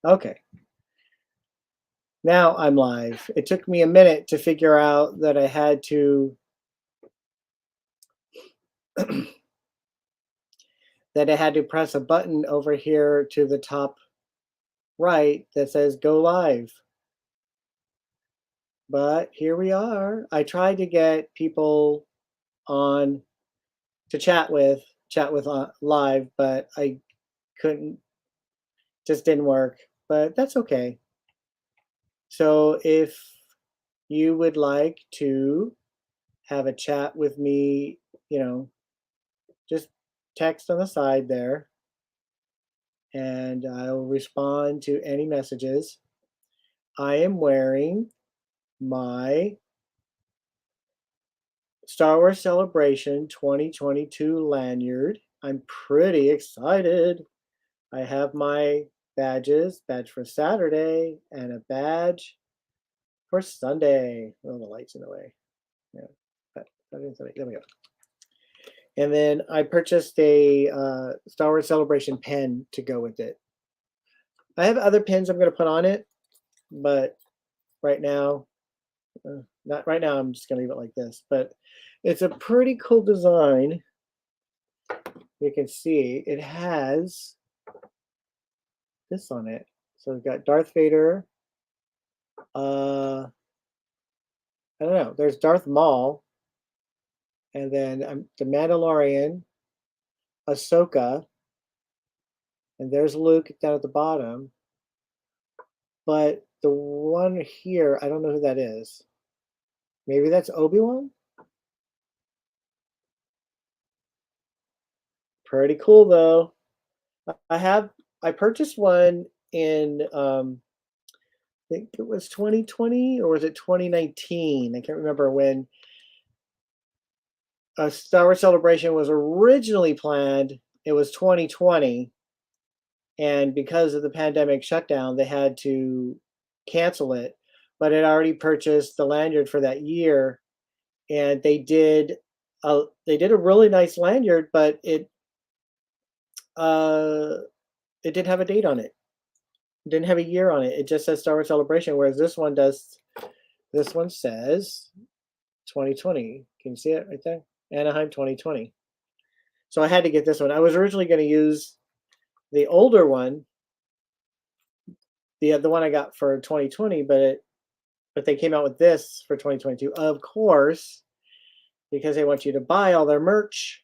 Okay. Now I'm live. It took me a minute to figure out that I had to press a button over here to the top right that says go live. But here we are. I tried to get people on to chat with live, but I couldn't. Just didn't work. But that's okay. So if you would like to have a chat with me, just text on the side there and I'll respond to any messages. I am wearing my Star Wars Celebration 2022 lanyard. I'm pretty excited. I have my badge for Saturday and a badge for Sunday. Oh, the light's in the way. Yeah, there we go. And then I purchased a Star Wars Celebration pen to go with it. I have other pins I'm going to put on it, but right now, not right now, I'm just going to leave it like this. But it's a pretty cool design. You can see it has this on it. So we've got Darth Vader. I don't know. There's Darth Maul. And then the Mandalorian, Ahsoka. And there's Luke down at the bottom. But the one here, I don't know who that is. Maybe that's Obi-Wan? Pretty cool though. I purchased one in I think it was 2020 or was it 2019? I can't remember when a Star Wars Celebration was originally planned. It was 2020, and because of the pandemic shutdown, they had to cancel it. But I'd already purchased the lanyard for that year, and they did a really nice lanyard, but it didn't have a date on it. It didn't have a year on it. It just says Star Wars Celebration, whereas this one does. This one says 2020. Can you see it right there? Anaheim 2020. So I had to get this one. I was originally going to use the older one, the one I got for 2020, but they came out with this for 2022, of course, because they want you to buy all their merch.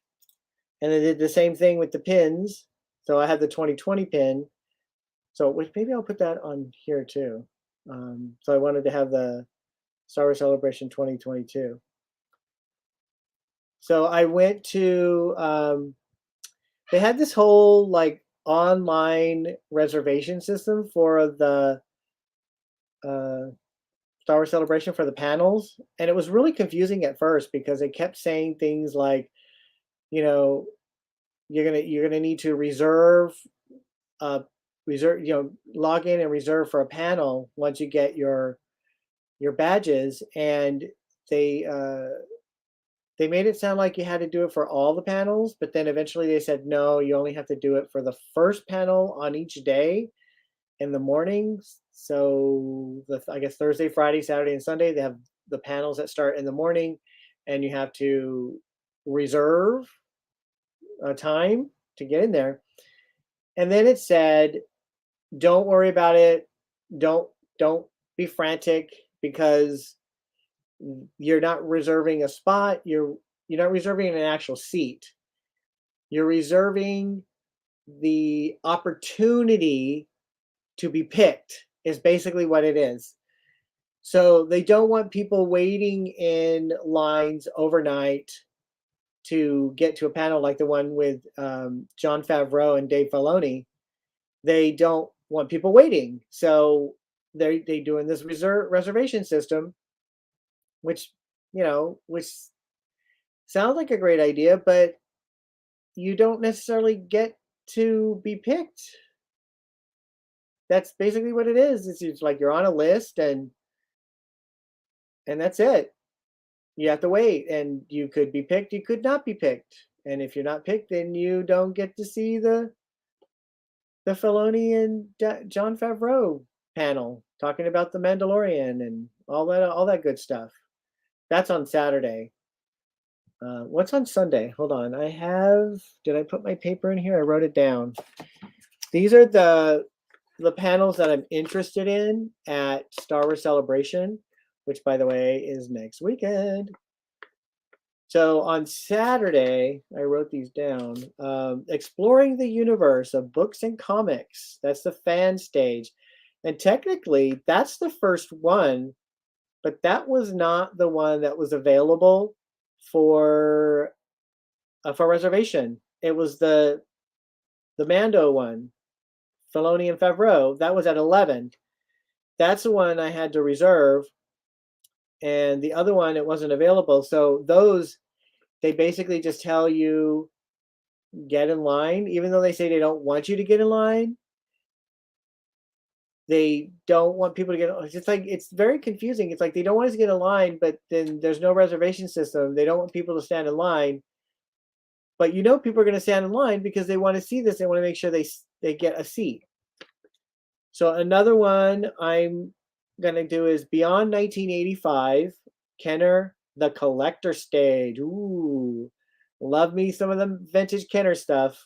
And they did the same thing with the pins. So I had the 2020 pin. So maybe I'll put that on here too. So I wanted to have the Star Wars Celebration 2022. So I went to, they had this whole like online reservation system for the Star Wars Celebration for the panels. And it was really confusing at first because they kept saying things like, you're gonna need to log in and reserve for a panel once you get your badges, and they made it sound like you had to do it for all the panels, but then eventually they said no, you only have to do it for the first panel on each day in the mornings. So I guess Thursday, Friday, Saturday, and Sunday they have the panels that start in the morning, and you have to reserve a time to get in there. And then it said, don't worry about it. Don't be frantic because you're not reserving a spot. You're not reserving an actual seat. You're reserving the opportunity to be picked is basically what it is. So they don't want people waiting in lines overnight to get to a panel like the one with Jon Favreau and Dave Filoni. They don't want people waiting. So they doing this reservation system, which sounds like a great idea, but you don't necessarily get to be picked. That's basically what it is. It's like you're on a list and that's it. You have to wait, and you could be picked, you could not be picked. And if you're not picked, then you don't get to see the the Filoni and Jon Favreau panel talking about the Mandalorian and all that good stuff. That's on Saturday. What's on Sunday? Hold on. Did I put my paper in here? I wrote it down. These are the panels that I'm interested in at Star Wars Celebration, which, by the way, is next weekend. So on Saturday, I wrote these down. Exploring the universe of books and comics. That's the fan stage. And technically, that's the first one, but that was not the one that was available for reservation. It was the Mando one, Filoni and Favreau. That was at 11. That's the one I had to reserve, and the other one, it wasn't available. So those, they basically just tell you get in line, even though they say they don't want you to get in line. They don't want people to get. It's like, it's very confusing. It's like they don't want us to get in line, but then there's no reservation system. They don't want people to stand in line, but people are going to stand in line because they want to see this. They want to make sure they get a seat. So another one I'm going to do is Beyond 1985, Kenner, the Collector Stage. Ooh, love me some of the vintage Kenner stuff.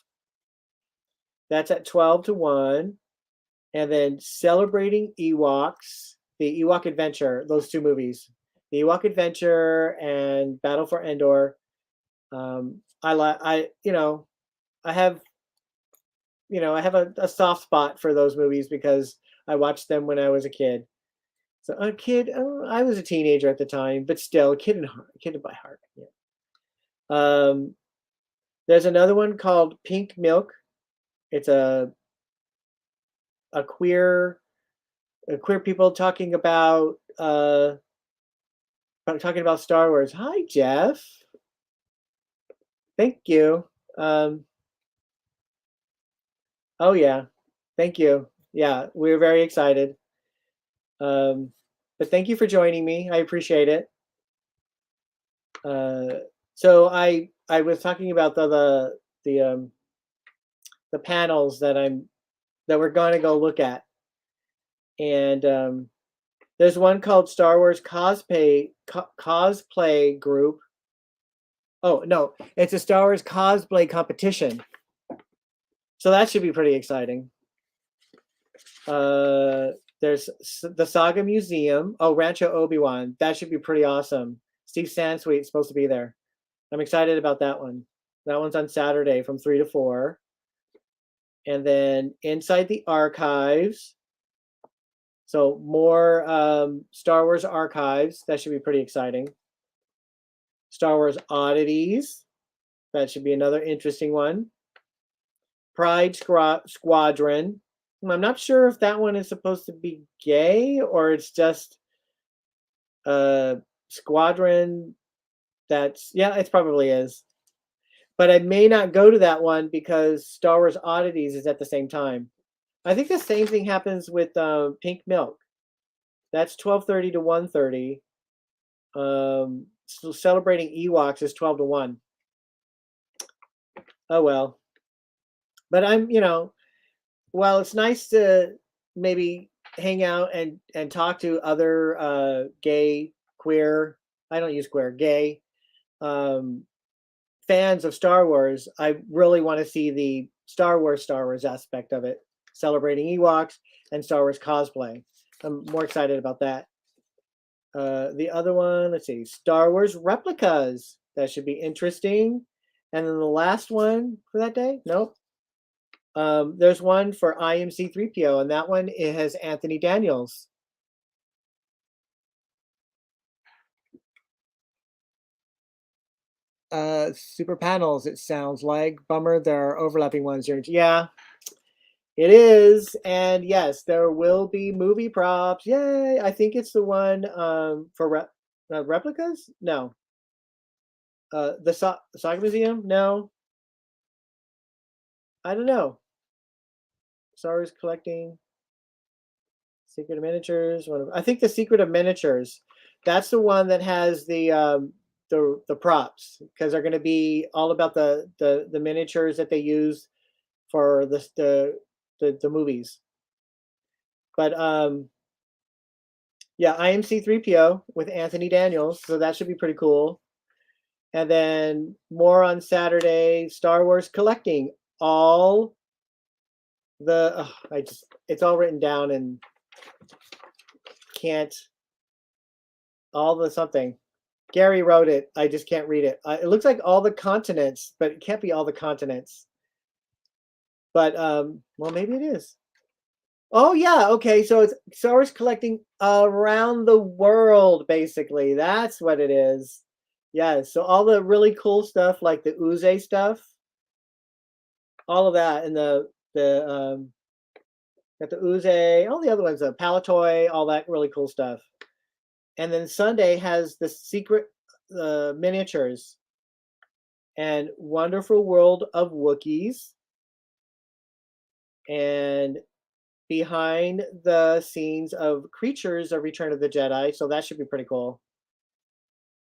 That's at 12 to 1. And then Celebrating Ewoks, the Ewok Adventure, those two movies. The Ewok Adventure and Battle for Endor. I have a soft spot for those movies because I watched them when I was a kid. So a kid, I was a teenager at the time, but still a kid by heart. Yeah. There's another one called Pink Milk. It's a queer people talking about Star Wars. Hi, Jeff. Thank you. Oh yeah, thank you. Yeah, we're very excited. But thank you for joining me. I appreciate it. So I was talking about the panels that we're going to go look at, and there's one called Star Wars Cosplay Group. Oh no, it's a Star Wars cosplay competition. So that should be pretty exciting. There's the Saga Museum. Oh, Rancho Obi-Wan. That should be pretty awesome. Steve Sansweet's supposed to be there. I'm excited about that one. That one's on Saturday from 3 to 4. And then Inside the Archives. So more Star Wars archives. That should be pretty exciting. Star Wars Oddities. That should be another interesting one. Pride Squadron. I'm not sure if that one is supposed to be gay or it's just a squadron it probably is. But I may not go to that one because Star Wars Oddities is at the same time. I think the same thing happens with Pink Milk. That's 12:30 to 1:30. So Celebrating Ewoks is 12 to 1. Oh well. But while it's nice to maybe hang out and talk to other gay, queer, I don't use queer, gay fans of Star Wars, I really want to see the Star Wars aspect of it, Celebrating Ewoks and Star Wars cosplay. I'm more excited about that. The other one, let's see, Star Wars replicas. That should be interesting. And then the last one for that day, nope. There's one for IMC3PO, and that one, it has Anthony Daniels. Super panels, it sounds like. Bummer, there are overlapping ones here. Yeah, it is. And yes, there will be movie props. Yay! I think it's the one for replicas? No. The Saga Museum? No. I don't know. Star Wars collecting. Secret of Miniatures. I think the Secret of Miniatures. That's the one that has the props, because they're going to be all about the miniatures that they use for the the movies. But yeah, IMC 3PO with Anthony Daniels, so that should be pretty cool. And then more on Saturday, Star Wars collecting all the I just it's all written down and can't all the something. Gary wrote it. I just can't read it. It looks like all the continents, but it can't be all the continents. But well, maybe it is. Oh yeah, okay. So it's Star Wars collecting around the world, basically. That's what it is. Yeah. So all the really cool stuff, like the Uze stuff, all of that, and the got the Uze, all the other ones, the Palatoy, all that really cool stuff. And then Sunday has the secret miniatures and Wonderful World of Wookiees, and behind the scenes of Creatures of Return of the Jedi. So that should be pretty cool.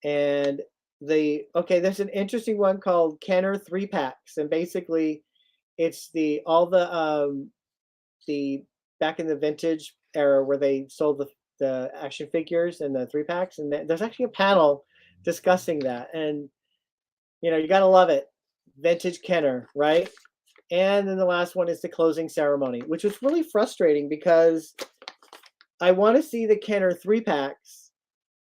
And there's an interesting one called Kenner 3-packs, and basically it's the back in the vintage era where they sold the action figures and the 3-packs, and there's actually a panel discussing that, and you gotta love it, vintage Kenner, right? And then the last one is the closing ceremony, which was really frustrating because I want to see the Kenner 3-packs,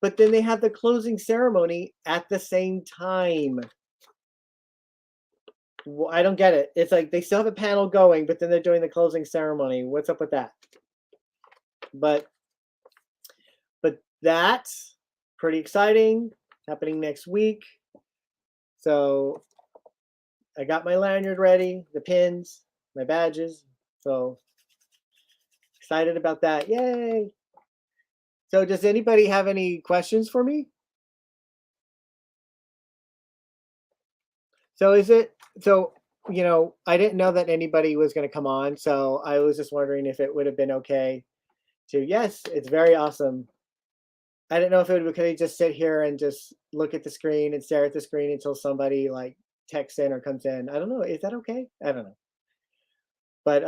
but then they have the closing ceremony at the same time. I don't get it. It's like they still have a panel going, but then they're doing the closing ceremony. What's up with that? But that's pretty exciting, happening next week. So I got my lanyard ready, the pins, my badges. So excited about that. Yay. So does anybody have any questions for me? So I didn't know that anybody was going to come on, so I was just wondering if it would have been okay to, yes, it's very awesome. I didn't know if it would be okay to just sit here and just look at the screen and stare at the screen until somebody like texts in or comes in. I don't know. Is that okay? I don't know. But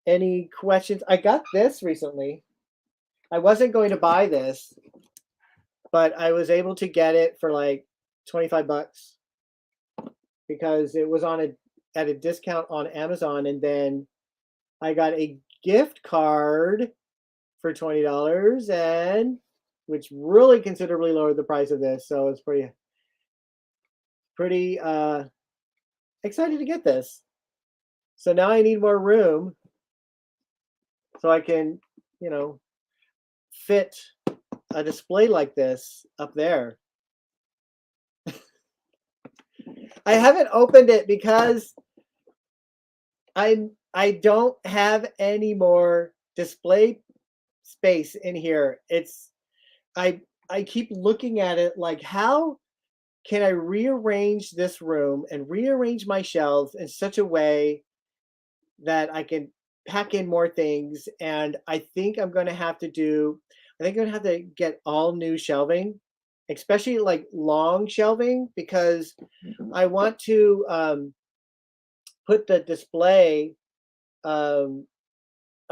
any questions? I got this recently. I wasn't going to buy this, but I was able to get it for like $25 because it was at a discount on Amazon, and then I got a gift card for $20, and which really considerably lowered the price of this. So it's pretty excited to get this. So now I need more room so I can, fit a display like this up there. I haven't opened it because I don't have any more display space in here. I keep looking at it like, how can I rearrange this room and rearrange my shelves in such a way that I can pack in more things? And I think I'm going to have to get all new shelving, especially like long shelving, because I want to put the display. I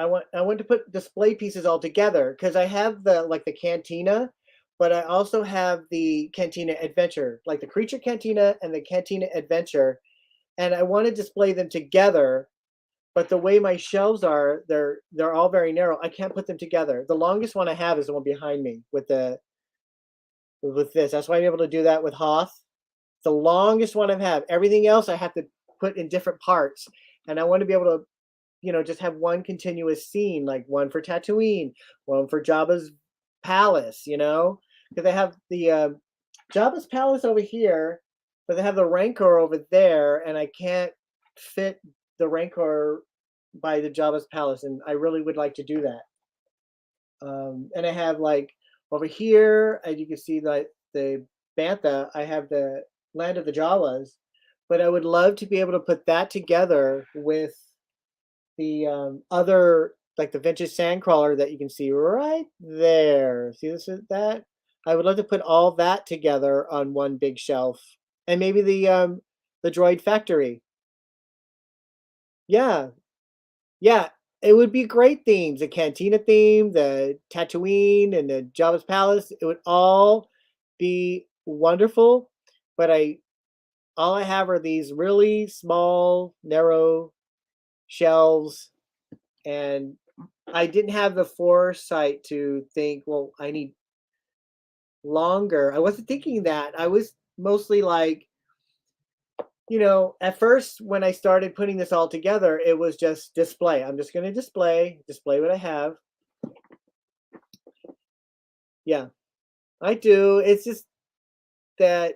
want to put display pieces all together because I have the cantina, but I also have the Cantina Adventure, like the Creature Cantina and the Cantina Adventure, and I want to display them together. But the way my shelves are, they're all very narrow. I can't put them together. The longest one I have is the one behind me with this. That's why I'm able to do that with Hoth. The longest one I have. Everything else I have to put in different parts, and I want to be able to just have one continuous scene, like one for Tatooine, one for Jabba's palace, because they have the Jabba's palace over here, but they have the Rancor over there, and I can't fit the Rancor by the Jabba's palace, and I really would like to do that. And I have like over here, as you can see, the Bantha, I have the Land of the Jawas, but I would love to be able to put that together with the other, like the vintage sandcrawler that you can see right there. See this is that? I would love to put all that together on one big shelf, and maybe the droid factory. Yeah, Yeah, it would be great themes, the Cantina theme, the Tatooine, and the Jabba's Palace. It would all be wonderful, but all I have are these really small, narrow shelves, and I didn't have the foresight to think, well, I need longer. I wasn't thinking that. I was mostly like, at first when I started putting this all together, it was just display. I'm just going to display what I have. Yeah, I do. It's just that,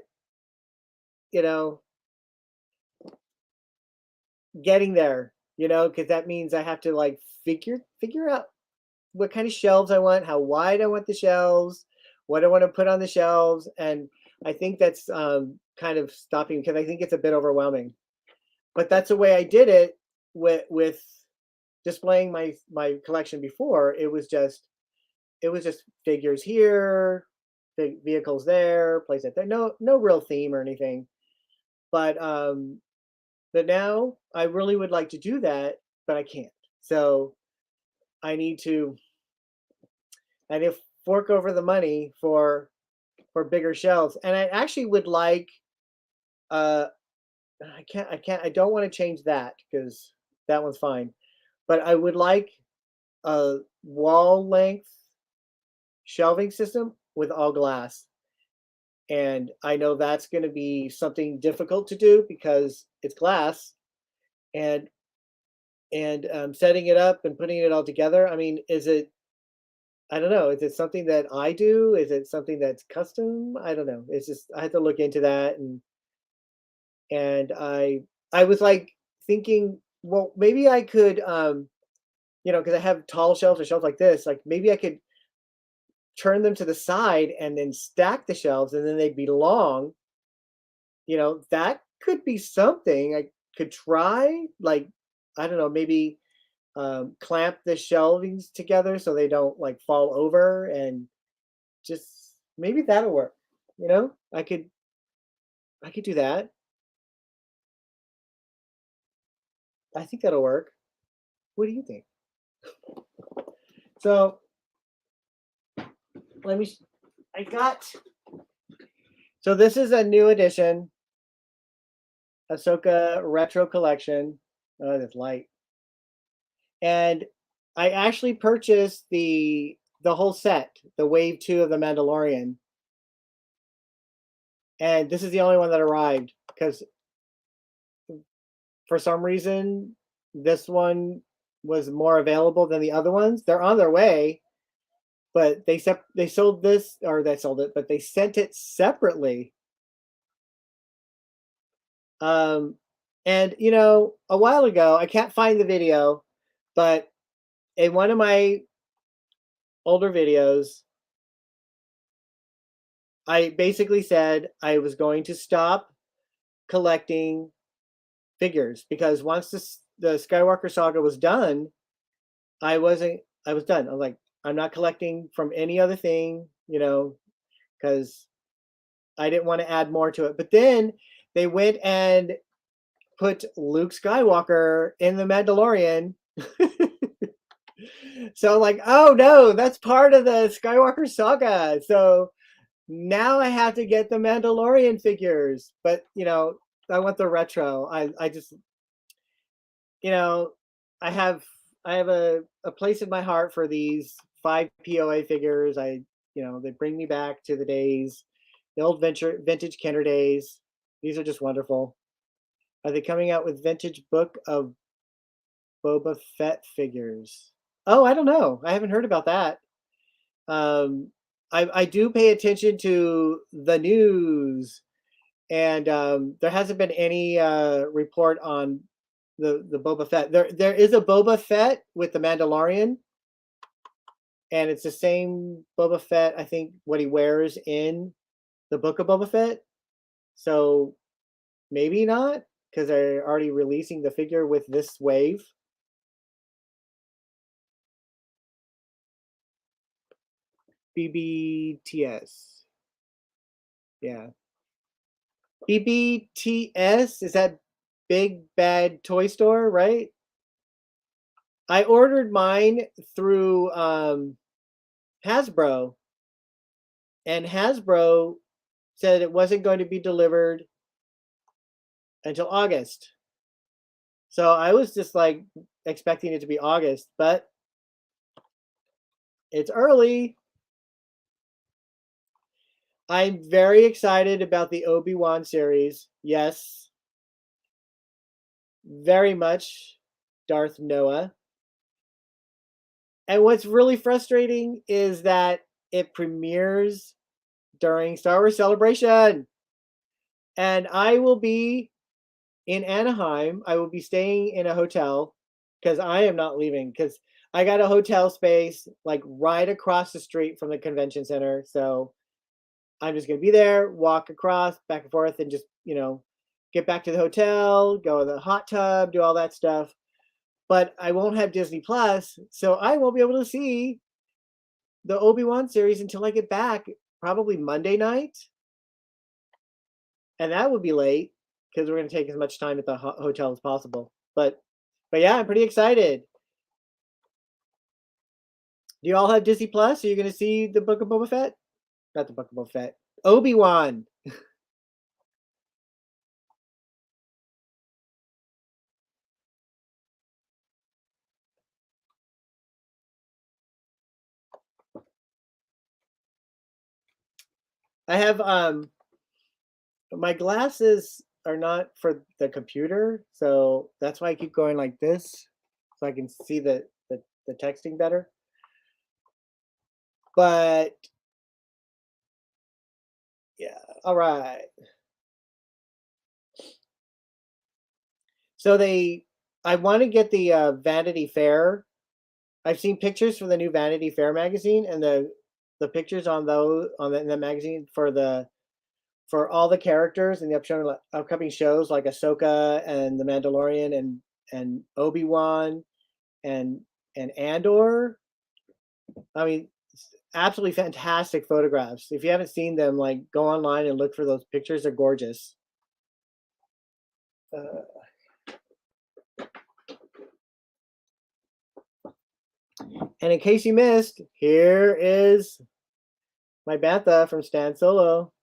you know, getting there, because that means I have to like figure out what kind of shelves I want, how wide I want the shelves, what I want to put on the shelves, and I think that's kind of stopping because I think it's a bit overwhelming. But that's the way I did it with displaying my collection before. It was just figures here, big vehicles there, place it there. No real theme or anything. But but now I really would like to do that, but I can't. So I need to I need to fork over the money for bigger shelves. And I actually would like uh I don't want to change that because that one's fine. But I would like a wall length shelving system with all glass. And I know that's going to be something difficult to do because it's glass and setting it up and putting it all together. I mean, I don't know. Is it something that I do? Is it something that's custom? I don't know. It's just I had to look into that and I was like thinking, well, maybe I could because I have tall shelves or shelves like this, like maybe I could turn them to the side and then stack the shelves and then they'd be long. That could be something I could try. Like, I don't know, maybe clamp the shelvings together so they don't like fall over and just maybe that'll work. I could do that. I think that'll work. What do you think? So let me. I got. So this is a new edition, Ahsoka Retro Collection. Oh, that's light. And I actually purchased the whole set, the Wave 2 of the Mandalorian. And this is the only one that arrived because for some reason this one was more available than the other ones. They're on their way, but they sold this or they sold it, but they sent it separately. Um and a while ago, I can't find the video, but in one of my older videos, I basically said I was going to stop collecting figures because once the Skywalker saga was done, I wasn't. I was done. I was like, I'm not collecting from any other thing, because I didn't want to add more to it. But then they went and put Luke Skywalker in the Mandalorian. So I'm like, oh no, that's part of the Skywalker saga. So now I have to get the Mandalorian figures. But I want the retro. I just you know, I have a place in my heart for these 5 POA figures. They bring me back to the old vintage Kenner days. These are just wonderful. Are they coming out with vintage book of Boba Fett figures? Oh, I don't know. I haven't heard about that. Um, I do pay attention to the news, and there hasn't been any report on the Boba Fett. There is a Boba Fett with the Mandalorian, and it's the same Boba Fett. I think what he wears in the Book of Boba Fett. So maybe not because they're already releasing the figure with this wave. BBTS. Yeah. BBTS is that Big Bad Toy Store, right? I ordered mine through Hasbro, and Hasbro said it wasn't going to be delivered until August. So I was just like expecting it to be August, but it's early. I'm very excited about the Obi-Wan series. Yes, very much Darth Noah. And what's really frustrating is that it premieres during Star Wars Celebration. And I will be in Anaheim. I will be staying in a hotel because I am not leaving because I got a hotel space like right across the street from the convention center. So I'm just going to be there, walk across back and forth, and just, get back to the hotel, go to the hot tub, do all that stuff. But I won't have Disney Plus, so I won't be able to see the Obi-Wan series until I get back, probably Monday night. And that would be late because we're going to take as much time at the hotel as possible. But yeah, I'm pretty excited. Do you all have Disney Plus? Are you going to see the Book of Boba Fett? Not the Book of Boba Fett. Obi-Wan. I have my glasses are not for the computer, so that's why I keep going like this, so I can see the texting better. But yeah, all right. So I want to get the Vanity Fair. I've seen pictures for the new Vanity Fair magazine, and the pictures on those in the magazine for all the characters in the upcoming shows like Ahsoka and the Mandalorian and Obi-Wan and Andor. I mean, absolutely fantastic photographs. If you haven't seen them, like go online and look for those pictures. They're gorgeous. Uh, and in case you missed, here is my bantha from Stan Solo.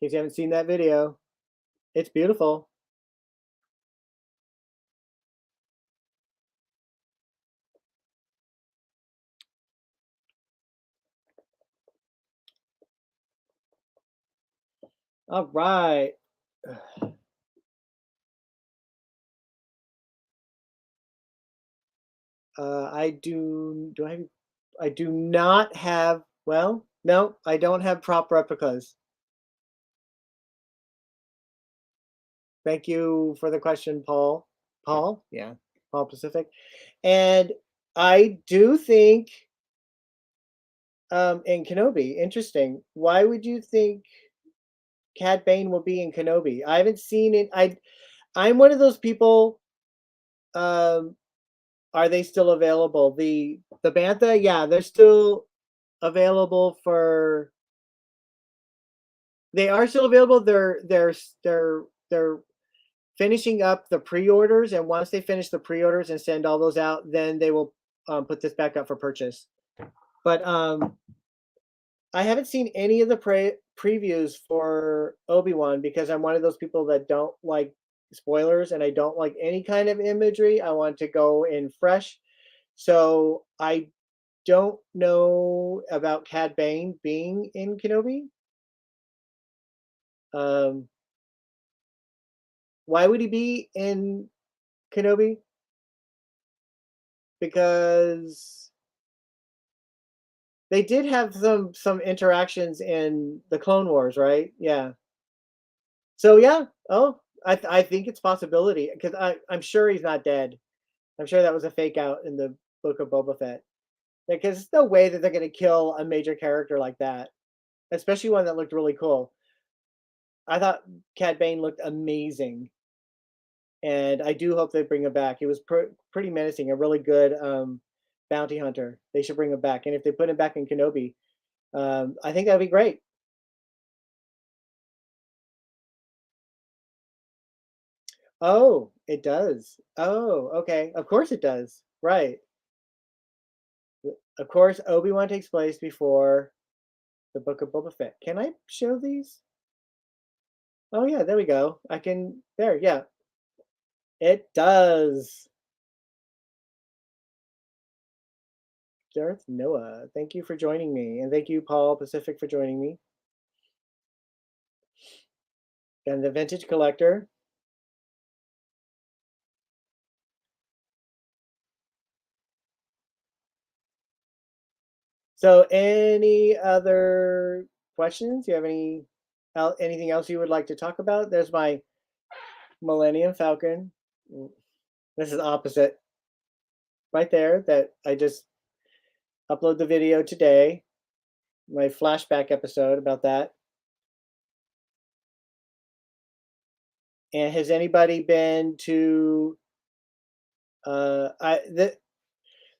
In case you haven't seen that video, it's beautiful. All right. I do not have, well, no, I don't have prop replicas. Thank you for the question, Paul. Paul? Yeah, Paul Pacific. And I do think in Kenobi, interesting. Why would you think Cad Bane will be in Kenobi? I haven't seen it. I'm one of those people. Um, are they still available? The Bantha, yeah, they're still available for. They are still available. They're finishing up the pre-orders, and once they finish the pre-orders and send all those out, then they will put this back up for purchase. But I haven't seen any of the previews for Obi-Wan because I'm one of those people that don't like spoilers and I don't like any kind of imagery. I want to go in fresh. So I don't know about Cad Bane being in Kenobi. Um, why would he be in Kenobi? Because they did have some interactions in the Clone Wars, right? Yeah. So yeah. Oh, I think it's possibility because I'm sure he's not dead. I'm sure that was a fake out in the Book of Boba Fett. Because there's no way that they're going to kill a major character like that, especially one that looked really cool. I thought Cad Bane looked amazing, and I do hope they bring him back. He was pretty menacing, a really good bounty hunter. They should bring him back, and if they put him back in Kenobi, I think that'd be great. Oh, It does. Oh, okay. Of course it does. Right. Of course, Obi-Wan takes place before the Book of Boba Fett. Can I show these? Oh yeah, there we go. I can there, yeah. It does. Darth Noah, thank you for joining me. And thank you, Paul Pacific, for joining me. And the Vintage Collector. So any other questions? Do you have anything else you would like to talk about? There's my Millennium Falcon. This is opposite right there that I just upload the video today. My flashback episode about that. And has anybody been to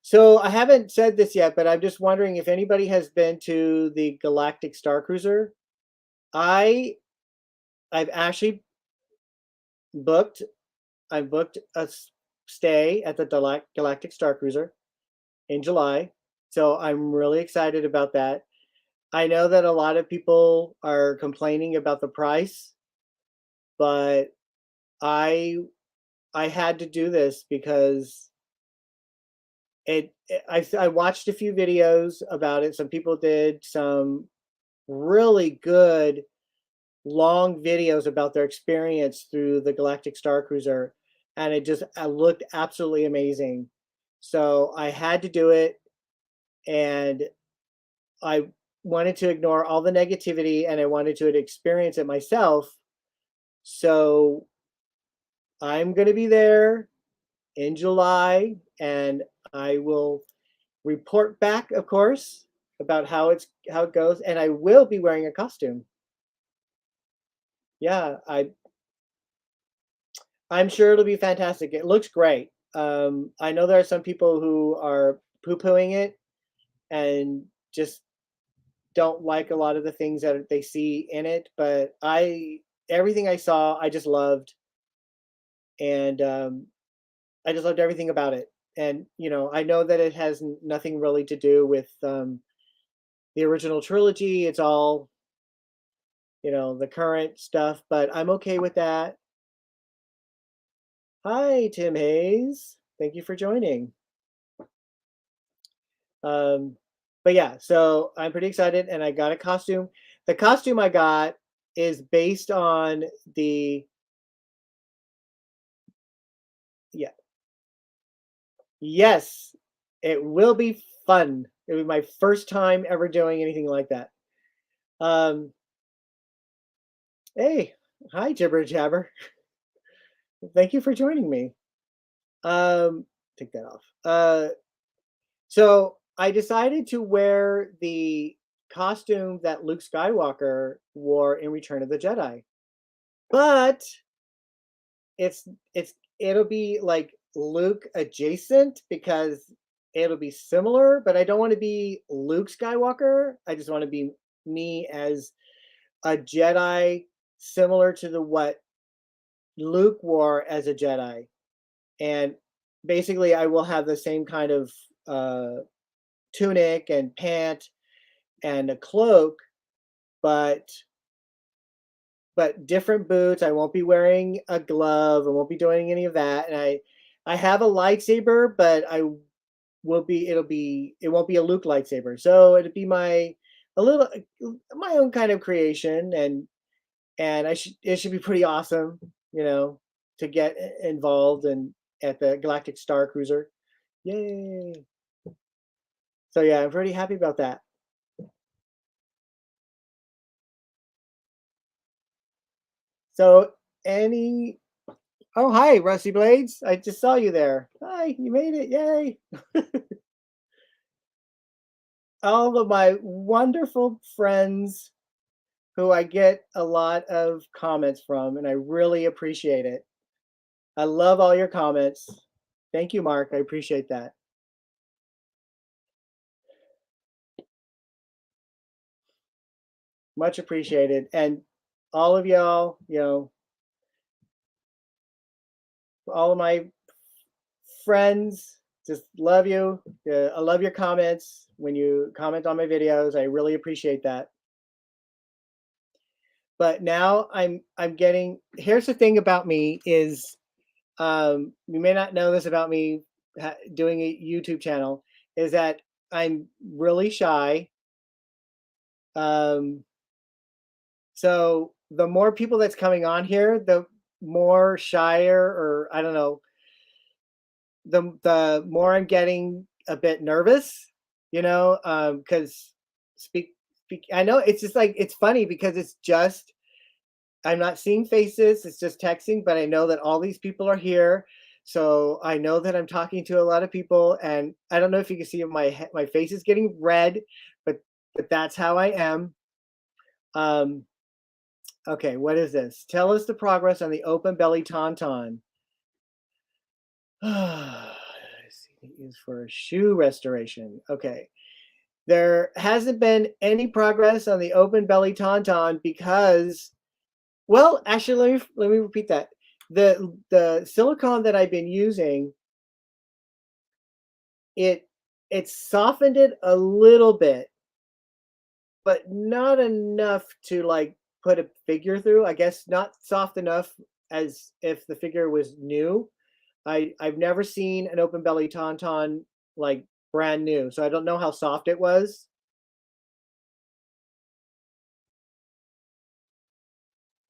so I haven't said this yet, but I'm just wondering if anybody has been to the Galactic Starcruiser. I I've actually booked I booked a stay at the Galactic Starcruiser in July. So I'm really excited about that. I know that a lot of people are complaining about the price, but I I had to do this because I watched a few videos about it. Some people did some really good long videos about their experience through the Galactic Starcruiser, and it just looked absolutely amazing. So I had to do it, and I wanted to ignore all the negativity, and I wanted to experience it myself. So I'm going to be there in July, and I will report back, of course, about how it goes, and I will be wearing a costume. Yeah, I'm sure it'll be fantastic. It looks great. I know there are some people who are poo-pooing it and just don't like a lot of the things that they see in it, but everything I saw, I just loved, and I just loved everything about it. And I know that it has nothing really to do with the original trilogy. It's all the current stuff, but I'm okay with that. Hi, Tim Hayes. Thank you for joining. Um, but yeah, so I'm pretty excited, and I got a costume. The costume I got is based on the yeah. Yes, it will be fun. It was my first time ever doing anything like that. Um, hey, hi, Jibber Jabber. Thank you for joining me. Um, take that off. So I decided to wear the costume that Luke Skywalker wore in Return of the Jedi, but it'll be like Luke adjacent because it'll be similar, but I don't want to be Luke Skywalker. I just want to be me as a Jedi similar to the what Luke wore as a Jedi. And basically I will have the same kind of tunic and pant and a cloak, but different boots. I won't be wearing a glove. I won't be doing any of that. And I have a lightsaber, but it won't be a Luke lightsaber. So it'll be my own kind of creation, and it should be pretty awesome, to get involved and at the Galactic Starcruiser. Yay. So yeah, I'm pretty happy about that. So any Oh, hi, Rusty Blades. I just saw you there. Hi, you made it. Yay. All of my wonderful friends who I get a lot of comments from, and I really appreciate it. I love all your comments. Thank you, Mark. I appreciate that. Much appreciated. And all of y'all, all of my friends, just love you. I love your comments when you comment on my videos. I really appreciate that. But now I'm getting. Here's the thing about me is, you may not know this about me doing a YouTube channel, is that I'm really shy. Um, so the more people that's coming on here, the more shyer, or I don't know, the more I'm getting a bit nervous, because speak. I know it's just like it's funny because it's just I'm not seeing faces, it's just texting, but I know that all these people are here. So I know that I'm talking to a lot of people, and I don't know if you can see my face is getting red, but that's how I am. Um, okay, what is this? Tell us the progress on the open belly tauntaun. Used for a shoe restoration. Okay. There hasn't been any progress on the open belly tauntaun because, well, actually, let me repeat that. The silicone that I've been using, it it softened it a little bit, but not enough to like put a figure through. I guess not soft enough as if the figure was new. I've never seen an open belly tauntaun like brand new, so I don't know how soft it was.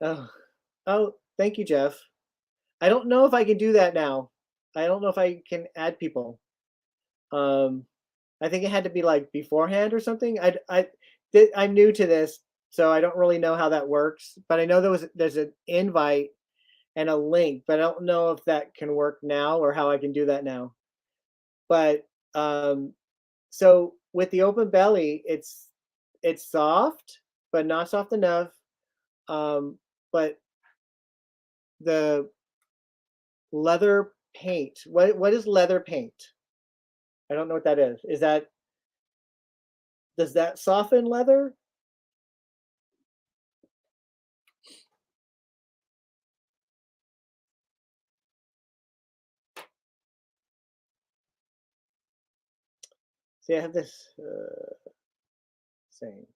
Oh, oh, thank you, Jeff. I don't know if I can do that now. I don't know if I can add people. Um, I think it had to be like beforehand or something. I'm new to this, so I don't really know how that works. But I know there's an invite and a link, but I don't know if that can work now or how I can do that now. But so with the open belly, it's soft, but not soft enough. But the leather paint. What is leather paint? I don't know what that is. Does that soften leather? See, I have this same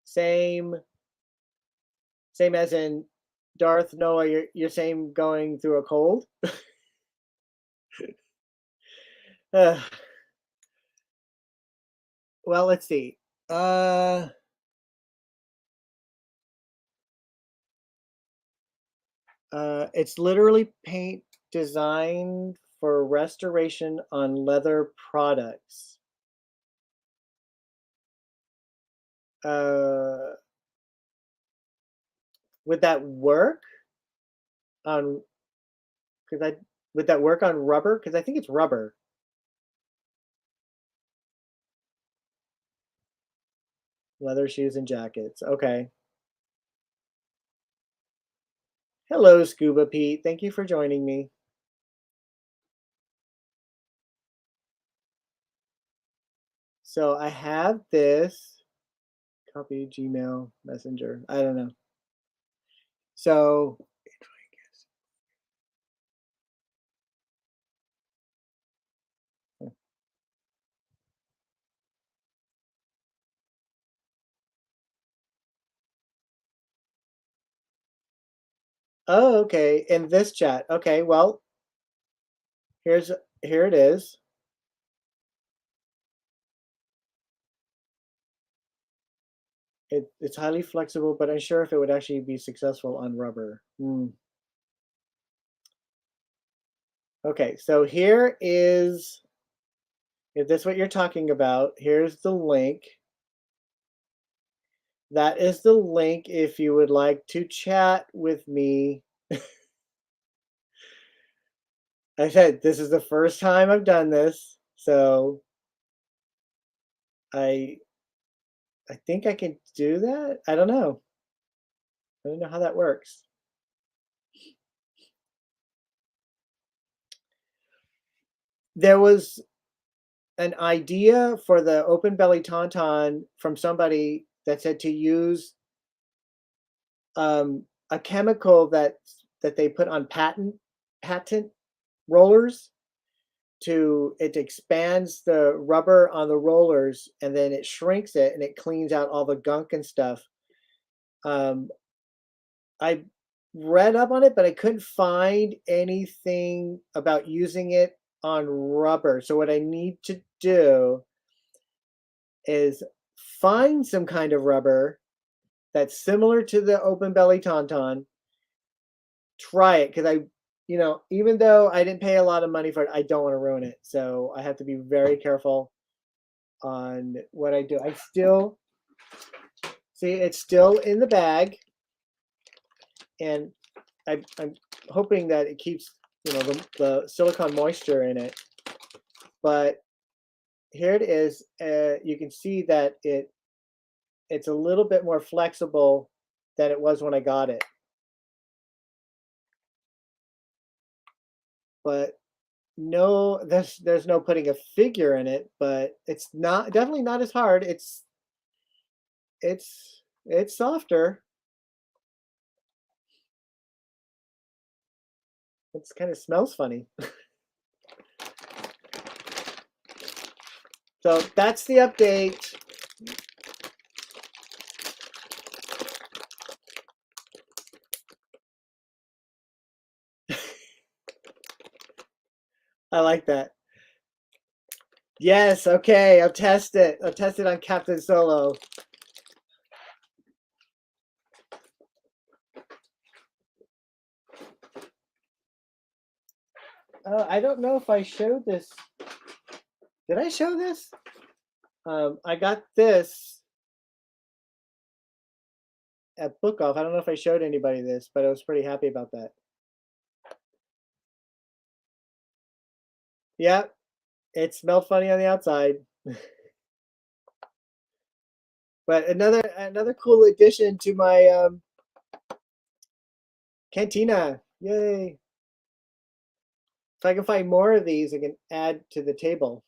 same same as in Darth Noah. You're same going through a cold. Uh, well, let's see. Uh, it's literally paint designed for restoration on leather products. Uh, would that work on? Because I would that work on rubber? Because I think it's rubber. Leather shoes and jackets. Okay. Hello, Scuba Pete. Thank you for joining me. So I have this copy Gmail Messenger. I don't know. So, oh, okay. In this chat. Okay. Well, here it is. It's highly flexible, but unsure if it would actually be successful on rubber. Okay. So here is, if that's what you're talking about, here's the link. That is the link if you would like to chat with me. I said this is the first time I've done this, so I I think I can do that. I don't know. I don't know how that works. There was an idea for the open belly tauntaun from somebody that said to use a chemical that they put on patent rollers it expands the rubber on the rollers and then it shrinks it and it cleans out all the gunk and stuff. Um, I read up on it, but I couldn't find anything about using it on rubber. So what I need to do is find some kind of rubber that's similar to the open belly tauntaun. Try it because even though I didn't pay a lot of money for it, I don't want to ruin it. So I have to be very careful on what I do. I still see it's still in the bag, and I'm hoping that it keeps the silicone moisture in it. But here it is. You can see that it's a little bit more flexible than it was when I got it. But no, there's no putting a figure in it, but it's definitely not as hard. It's softer. It kind of smells funny. So that's the update. I like that. Yes, okay, I'll test it. I'll test it on Captain Solo. I don't know if I showed this. Did I show this? I got this at Book Off. I don't know if I showed anybody this, but I was pretty happy about that. Yeah, it smelled funny on the outside. But another cool addition to my cantina. Yay. If I can find more of these, I can add to the table.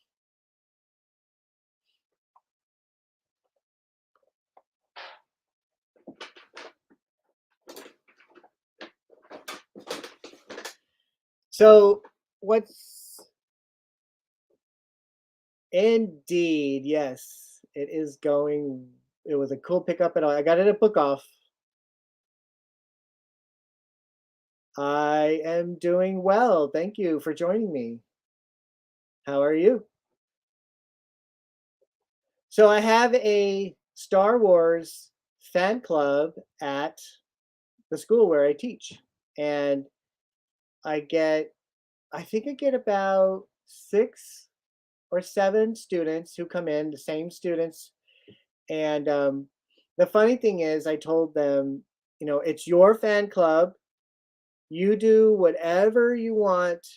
So indeed, yes, it is going. It was a cool pickup and all. I got it at Book Off. I am doing well. Thank you for joining me. How are you? So I have a Star Wars fan club at the school where I teach. And I think I get about 6 or 7 students who come in, the same students. And the funny thing is, I told them, it's your fan club. You do whatever you want.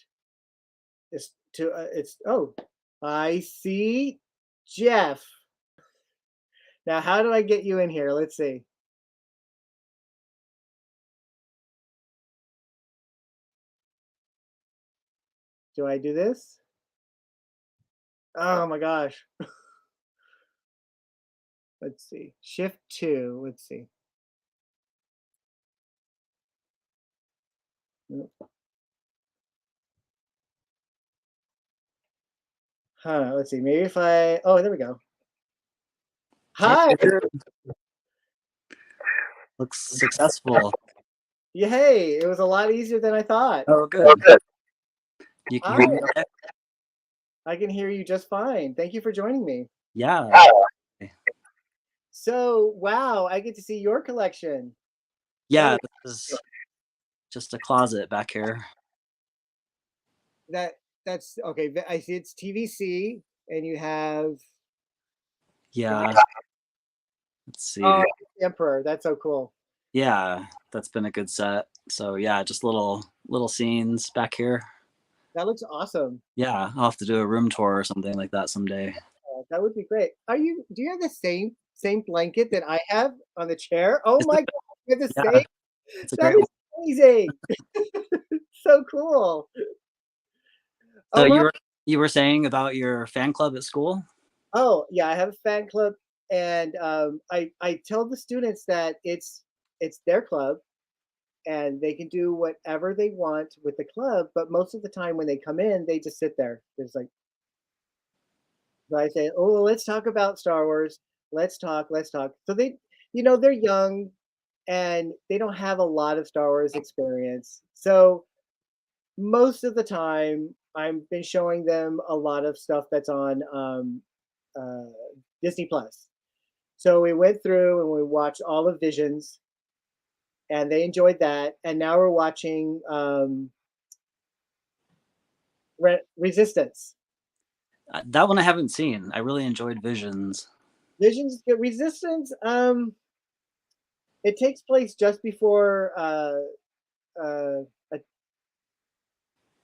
Oh, I see Jeff. Now, how do I get you in here? Let's see. Do I do this? Oh my gosh. Let's see. Shift 2. Let's see. Let's see. Maybe if oh, there we go. Hi. Looks successful. Yeah, hey, it was a lot easier than I thought. Oh, good. You can hear me okay? I can hear you just fine. Thank you for joining me. Yeah. So, wow, I get to see your collection. Yeah, this is just a closet back here. That's okay. I see it's TVC, and you have. Yeah. Let's see. Oh, Emperor. That's so cool. Yeah, that's been a good set. So yeah, just little scenes back here. That looks awesome. Yeah, I'll have to do a room tour or something like that someday. That would be great. Do you have the same blanket that I have on the chair? Oh my god, you have the same. That is amazing. So cool. So you were saying about your fan club at school? Oh yeah, I have a fan club, and I tell the students that it's it's their club and they can do whatever they want with the club. But most of the time when they come in, they just sit there. There's like, so I say, oh, let's talk about Star Wars. Let's talk. So they're young and they don't have a lot of Star Wars experience. So most of the time, I've been showing them a lot of stuff that's on uh, Disney Plus. So we went through and we watched all of Visions, and they enjoyed that. And now we're watching Resistance. That one I haven't seen. I really enjoyed Visions. Resistance. It takes place just before uh, a,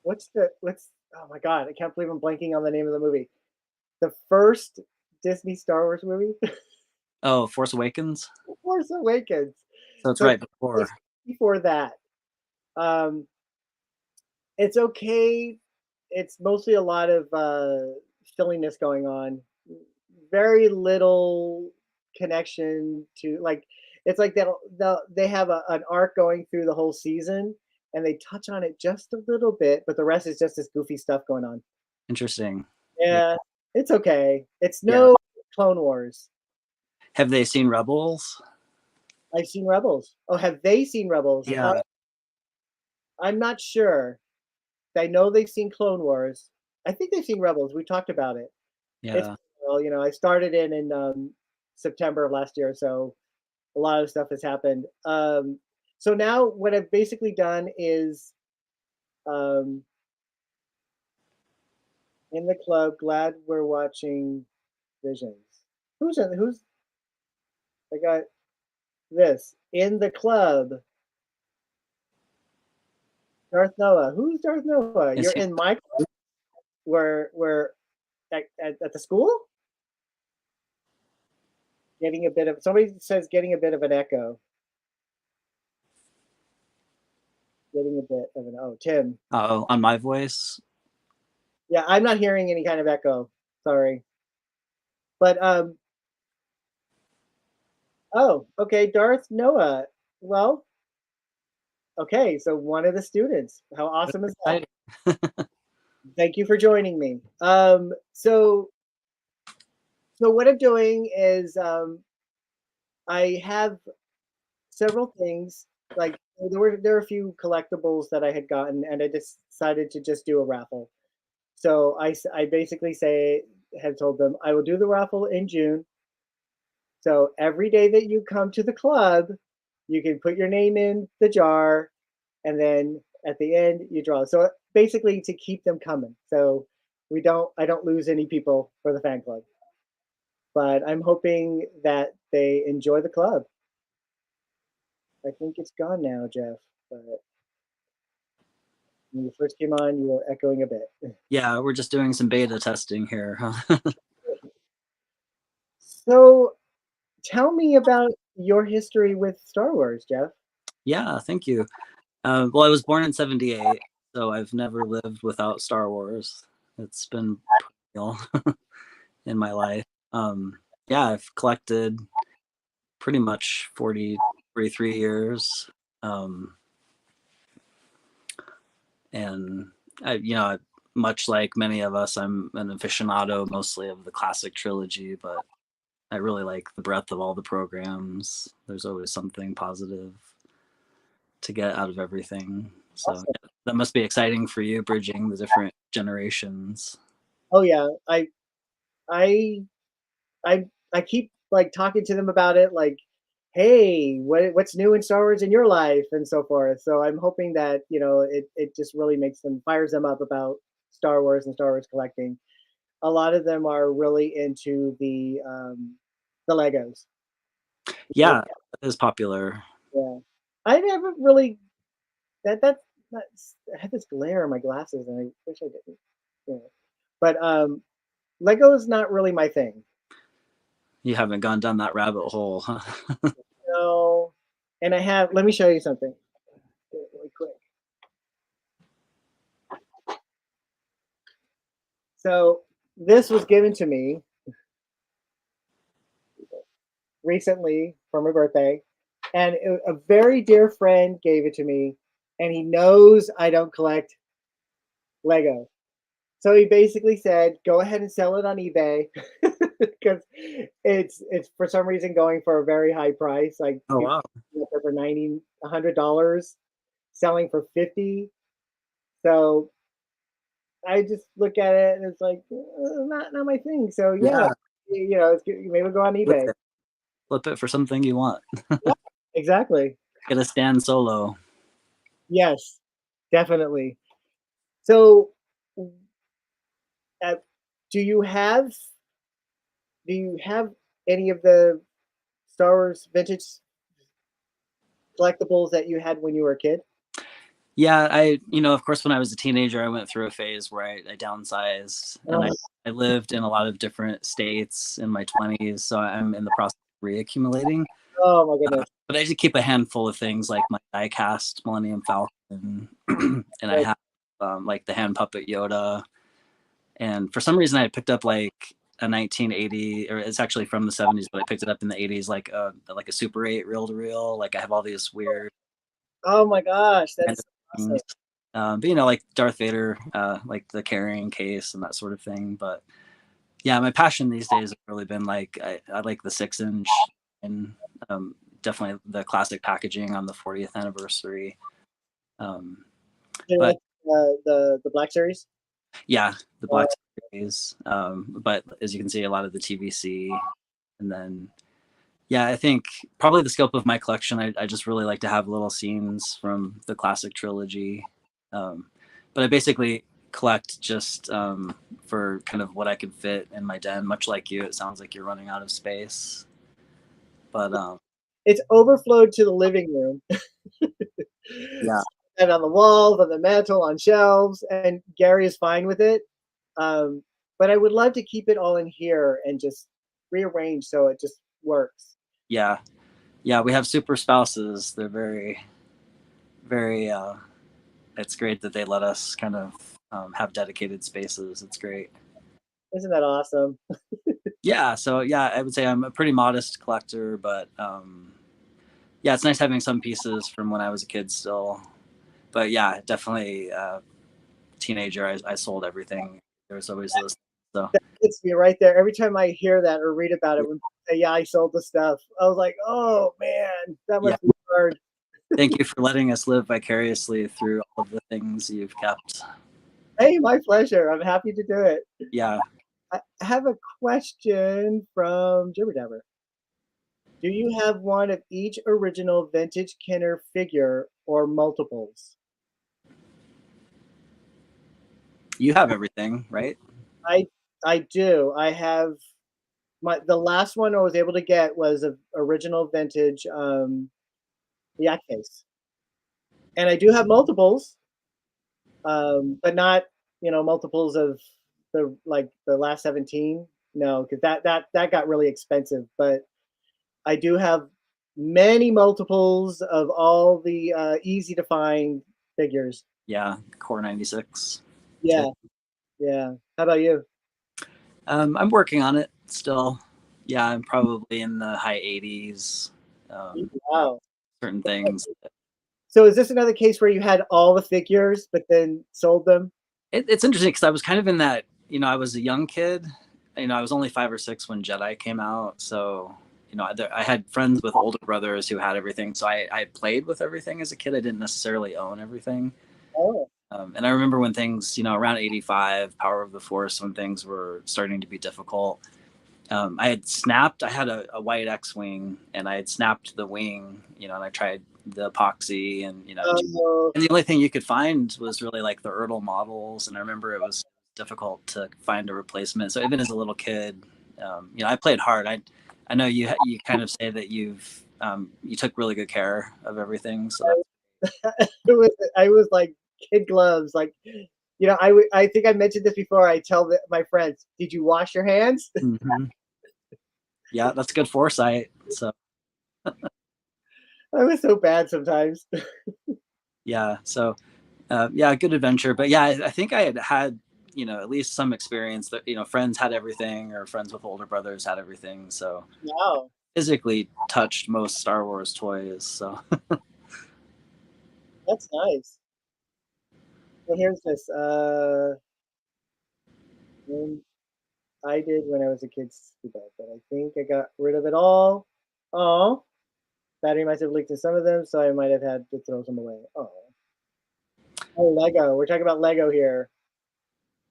what's oh my god, I can't believe I'm blanking on the name of the movie. The first Disney Star Wars movie, Oh, Force Awakens. Force Awakens. So it's So right before. it's before that. Um, it's okay. It's mostly a lot of silliness going on. Very little connection to like. It's like they have an arc going through the whole season, and they touch on it just a little bit, but the rest is just this goofy stuff going on. Interesting. Yeah. Yeah, it's okay. It's Yeah. no Clone Wars. Have they seen Rebels? I've seen Rebels. Oh, have they seen Rebels? Yeah. I'm not sure. I know they've seen Clone Wars. I think they've seen Rebels. We talked about it. It's Yeah. well, I started in September of last year, so a lot of stuff has happened. So now what I've basically done is um, in the club. Glad we're watching Visions. Who's? I got this in the club. Darth Noah. Who's Darth Noah? Is You're he? in my club? We're at the school? Getting a bit of somebody says getting a bit of an echo. Getting a bit of an Tim. Oh, on my voice. Yeah, I'm not hearing any kind of echo. Sorry. But okay, Darth Noah. Well, okay, so one of the students. How awesome is that? Exciting. Thank you for joining me. So what I'm doing is I have several things. Like there were a few collectibles that I had gotten, and I decided to just do a raffle. So I basically have told them I will do the raffle in June. So every day that you come to the club, you can put your name in the jar, and then at the end you draw. So basically to keep them coming. So I don't lose any people for the fan club. But I'm hoping that they enjoy the club. I think it's gone now, Jeff. But when you first came on, you were echoing a bit. Yeah, we're just doing some beta testing here. Huh? So tell me about your history with Star Wars, Jeff. Yeah, thank you. Well, I was born in '78, so I've never lived without Star Wars. It's been real in my life. Yeah, I've collected pretty much 43 years. Um, and much like many of us, I'm an aficionado mostly of the classic trilogy, but I really like the breadth of all the programs. There's always something positive to get out of everything. So Awesome. yeah, that must be exciting for you, bridging the different generations. Oh yeah, I I I keep like talking to them about it, like, hey, what's new in Star Wars in your life, and so forth. So I'm hoping that it just really fires them up about Star Wars and Star Wars collecting. A lot of them are really into the Legos. Like, Yeah, that is popular. yeah, I haven't really that's I had this glare on my glasses, and I wish I didn't. Yeah. But Lego is not really my thing. You haven't gone down that rabbit hole, huh? No, and let me show you something really quick. So this was given to me recently for my birthday. and a very dear friend gave it to me, and he knows I don't collect Lego. So he basically said, "Go ahead and sell it on eBay," because it's for some reason going for a very high price. Like Oh people wow. get it for 90, $100, selling for 50. So I just look at it and it's like not my thing. So yeah, Yeah. it's maybe go on Flip eBay. it. Flip it for something you want. Yeah, exactly. Get a stand solo. Yes, definitely. So, uh, do you have do you have any of the Star Wars vintage collectibles that you had when you were a kid? Yeah, of course, when I was a teenager, I went through a phase where I downsized, and Uh, I lived in a lot of different states in my 20s. So I'm in the process of reaccumulating. oh my goodness. But I did keep a handful of things like my die-cast Millennium Falcon, and I Like, have like the hand puppet Yoda. And for some reason, I picked up like a 1980, or it's actually from the 70s, but I picked it up in the 80s, like a Super 8 reel to reel. Like I have all these weird oh my gosh, that kind is of so awesome. things. But like Darth Vader, like the carrying case and that sort of thing. But yeah, my passion these days has really been like I like the 6-inch and definitely the classic packaging on the 40th anniversary. Um, You but like the Black Series? yeah, the Uh, Black Series. But as you can see, a lot of the TVC, and then yeah, I think probably the scope of my collection, I just really like to have little scenes from the classic trilogy. Um, but I basically collect just for kind of what I could fit in my den. Much like you, it sounds like you're running out of space. But it's overflowed to the living room. yeah, And on the walls, on the mantle, on shelves, and Gary is fine with it. Um, but I would love to keep it all in here and just rearrange so it just works. yeah, yeah. We have super spouses. They're very, very. It's great that they let us kind of have dedicated spaces. It's great. Isn't that awesome? Yeah. So yeah, I would say I'm a pretty modest collector, but yeah, it's nice having some pieces from when I was a kid still. But yeah, definitely teenager. I sold everything. There was always those. So That hits me right there. Every time I hear that or read about it, when people say, "Yeah, I sold the stuff," I was like, "Oh man, that yeah, must be hard." thank you for letting us live vicariously through all of the things you've kept. Hey, my pleasure. I'm happy to do it. Yeah, I have a question from Jibber Jabber. Do you have one of each original vintage Kenner figure or multiples? you have everything, right? I I do. I have the last one I was able to get was a original vintage yak case. And I do have multiples, but not, multiples of the last 17. No, because that got really expensive. But I do have many multiples of all the easy to find figures. Yeah, Core 96 too. Yeah, yeah. How about you? I'm working on it still. Yeah, I'm probably in the high 80s. Yeah, Wow. certain things. So is this another case where you had all the figures but then sold them? It's interesting because I was kind of in that, I was a young kid. I was only 5 or 6 when Jedi came out. So, I had friends with older brothers who had everything. So I played with everything as a kid. I didn't necessarily own everything. Oh, And I remember when things, around 85, Power of the Force, when things were starting to be difficult. I had a white X-Wing and I had snapped the wing, and I tried the epoxy and, oh, and the only thing you could find was really like the Ertl models. And I remember it was difficult to find a replacement. So even as a little kid, I played hard. I know you kind of say that you took really good care of everything. So that's, I was like kid gloves. Like, I think I mentioned this before. I tell my friends, "Did you wash your hands?" mhm. Yeah, that's good foresight. So I was so bad sometimes. yeah, so yeah, good adventure. But yeah, I think I had at least some experience that friends had everything or friends with older brothers had everything. So Wow. physically touched most Star Wars toys. So That's nice. Well, here's this. When I did when I was a kid, but I think I got rid of it all. Oh, battery might have leaked in some of them, so I might have had to throw some away. Oh, Lego. We're talking about Lego here.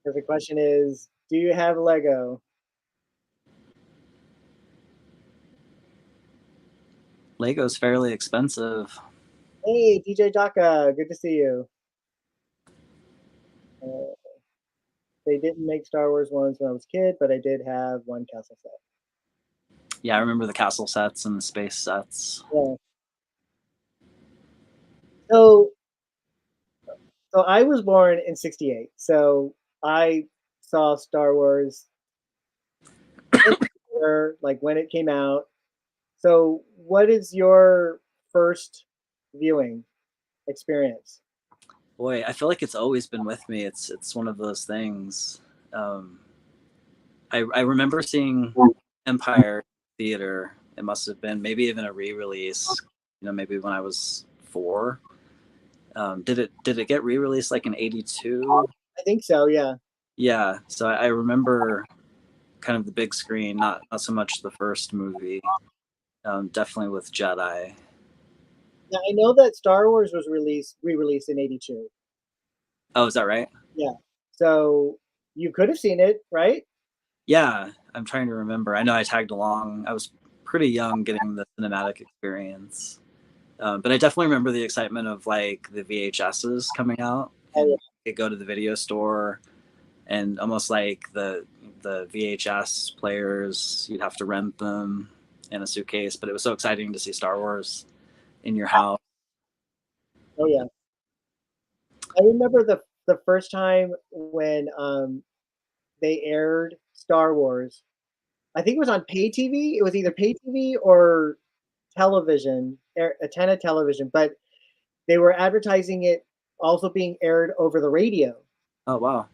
Because the question is, do you have Lego? Lego's fairly expensive. Hey, DJ Daka, good to see you. Uh, they didn't make Star Wars ones when I was a kid, but I did have one castle set. Yeah, I remember the castle sets and the space sets. Yeah. So, so I was born in '68. So I saw Star Wars in theater, like when it came out. So, what is your first viewing experience? Boy, I feel like it's always been with me. It's one of those things. Um, I remember seeing Empire Theater. It must have been maybe even a re-release. Maybe when I was 4. Did it get re-released like in '82? I think so. Yeah. Yeah. So I remember kind of the big screen, not so much the first movie. Definitely with Jedi. Now I know that Star Wars was re-released in '82. Oh, is that right? Yeah. So you could have seen it, right? Yeah, I'm trying to remember. I know I tagged along. I was pretty young getting the cinematic experience. But I definitely remember the excitement of like the VHSs coming out, Oh and yeah. you could go to the video store and almost like the VHS players, you'd have to rent them in a suitcase. But it was so exciting to see Star Wars in your house. Oh yeah. I remember the first time when they aired Star Wars. I think it was on pay TV. It was either pay TV or television, antenna television, but they were advertising it also being aired over the radio. Oh wow,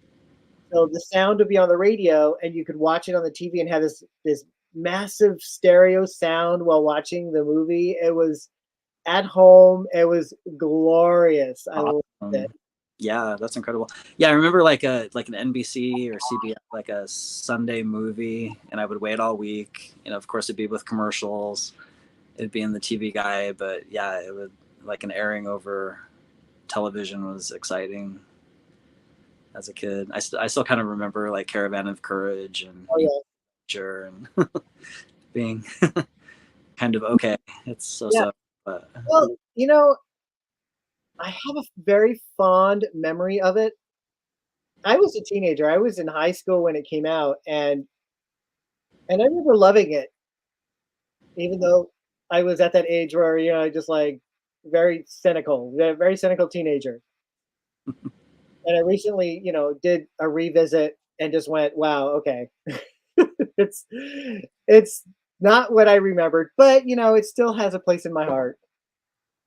So the sound would be on the radio, and you could watch it on the TV and have this massive stereo sound while watching the movie. It was at home. It was glorious. I loved it. awesome! Yeah, that's incredible. Yeah, I remember like an NBC or CBS like a Sunday movie, and I would wait all week. Of course, it'd be with commercials. It'd be in the TV guide, but yeah, it would like an airing over television was exciting as a kid. I still kind of remember like Caravan of Courage and Oh yeah, Nature and being kind of okay. It's so yeah. so, but Well, I have a very fond memory of it. I was a teenager. I was in high school when it came out, and I remember loving it, even though I was at that age where just like very cynical teenager. And I recently, did a revisit and just went, "Wow, okay, it's it's not what I remembered, but it still has a place in my heart."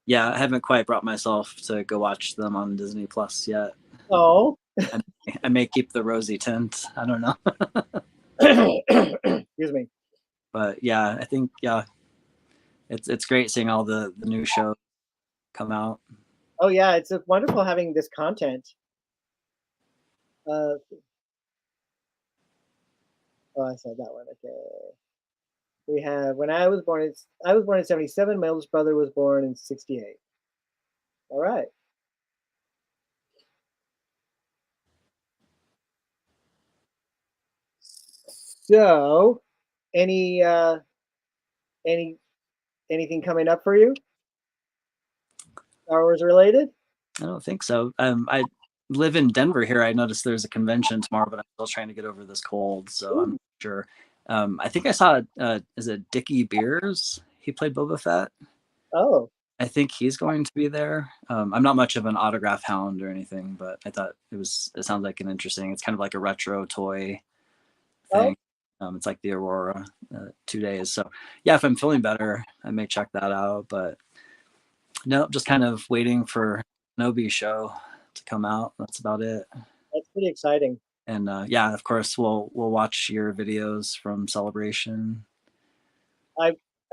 yeah, I haven't quite brought myself to go watch them on Disney Plus yet. Oh, I may keep the rosy tint. I don't know, excuse me. but yeah, I think yeah, it's great seeing all the new shows come out. Oh yeah, it's wonderful having this content. Uh, oh, I said that one. Okay. We have when I was born in '77. My oldest brother was born in '68. All right. So, any any anything coming up for you? Star Wars related? I don't think so. I live in Denver here. I noticed there's a convention tomorrow, but I'm still trying to get over this cold, so I'm Ooh. not sure. I think I saw is it Dickie Beers? He played Boba Fett. Oh, I think he's going to be there. I'm not much of an autograph hound or anything, but I thought it sounds like an interesting. It's kind of like a retro toy oh, thing. It's like the Aurora 2 days. So yeah, if I'm feeling better, I may check that out. But no, just kind of waiting for Nobi show to come out. That's about it. that's pretty exciting. And yeah, of course, we'll watch your videos from Celebration.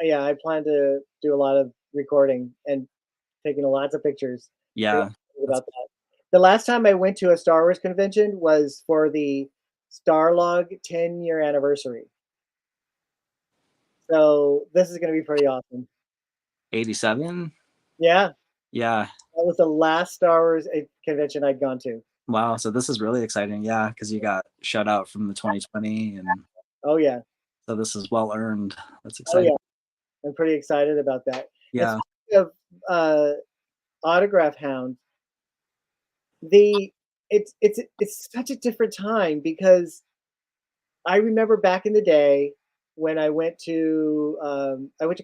Yeah, I plan to do a lot of recording and taking lots of pictures. Pretty Yeah, excited that's about that. The last time I went to a Star Wars convention was for the Starlog 10-year anniversary. So this is going to be pretty awesome. 87. Yeah, Yeah. that was the last Star Wars convention I'd gone to. Wow. So this is really exciting. Yeah, because you got shut out from the 2020, and Oh yeah, so this is well earned. That's oh exciting. yeah, I'm pretty excited about that. And Yeah. speaking of autograph hounds, the it's such a different time because I remember back in the day when I went to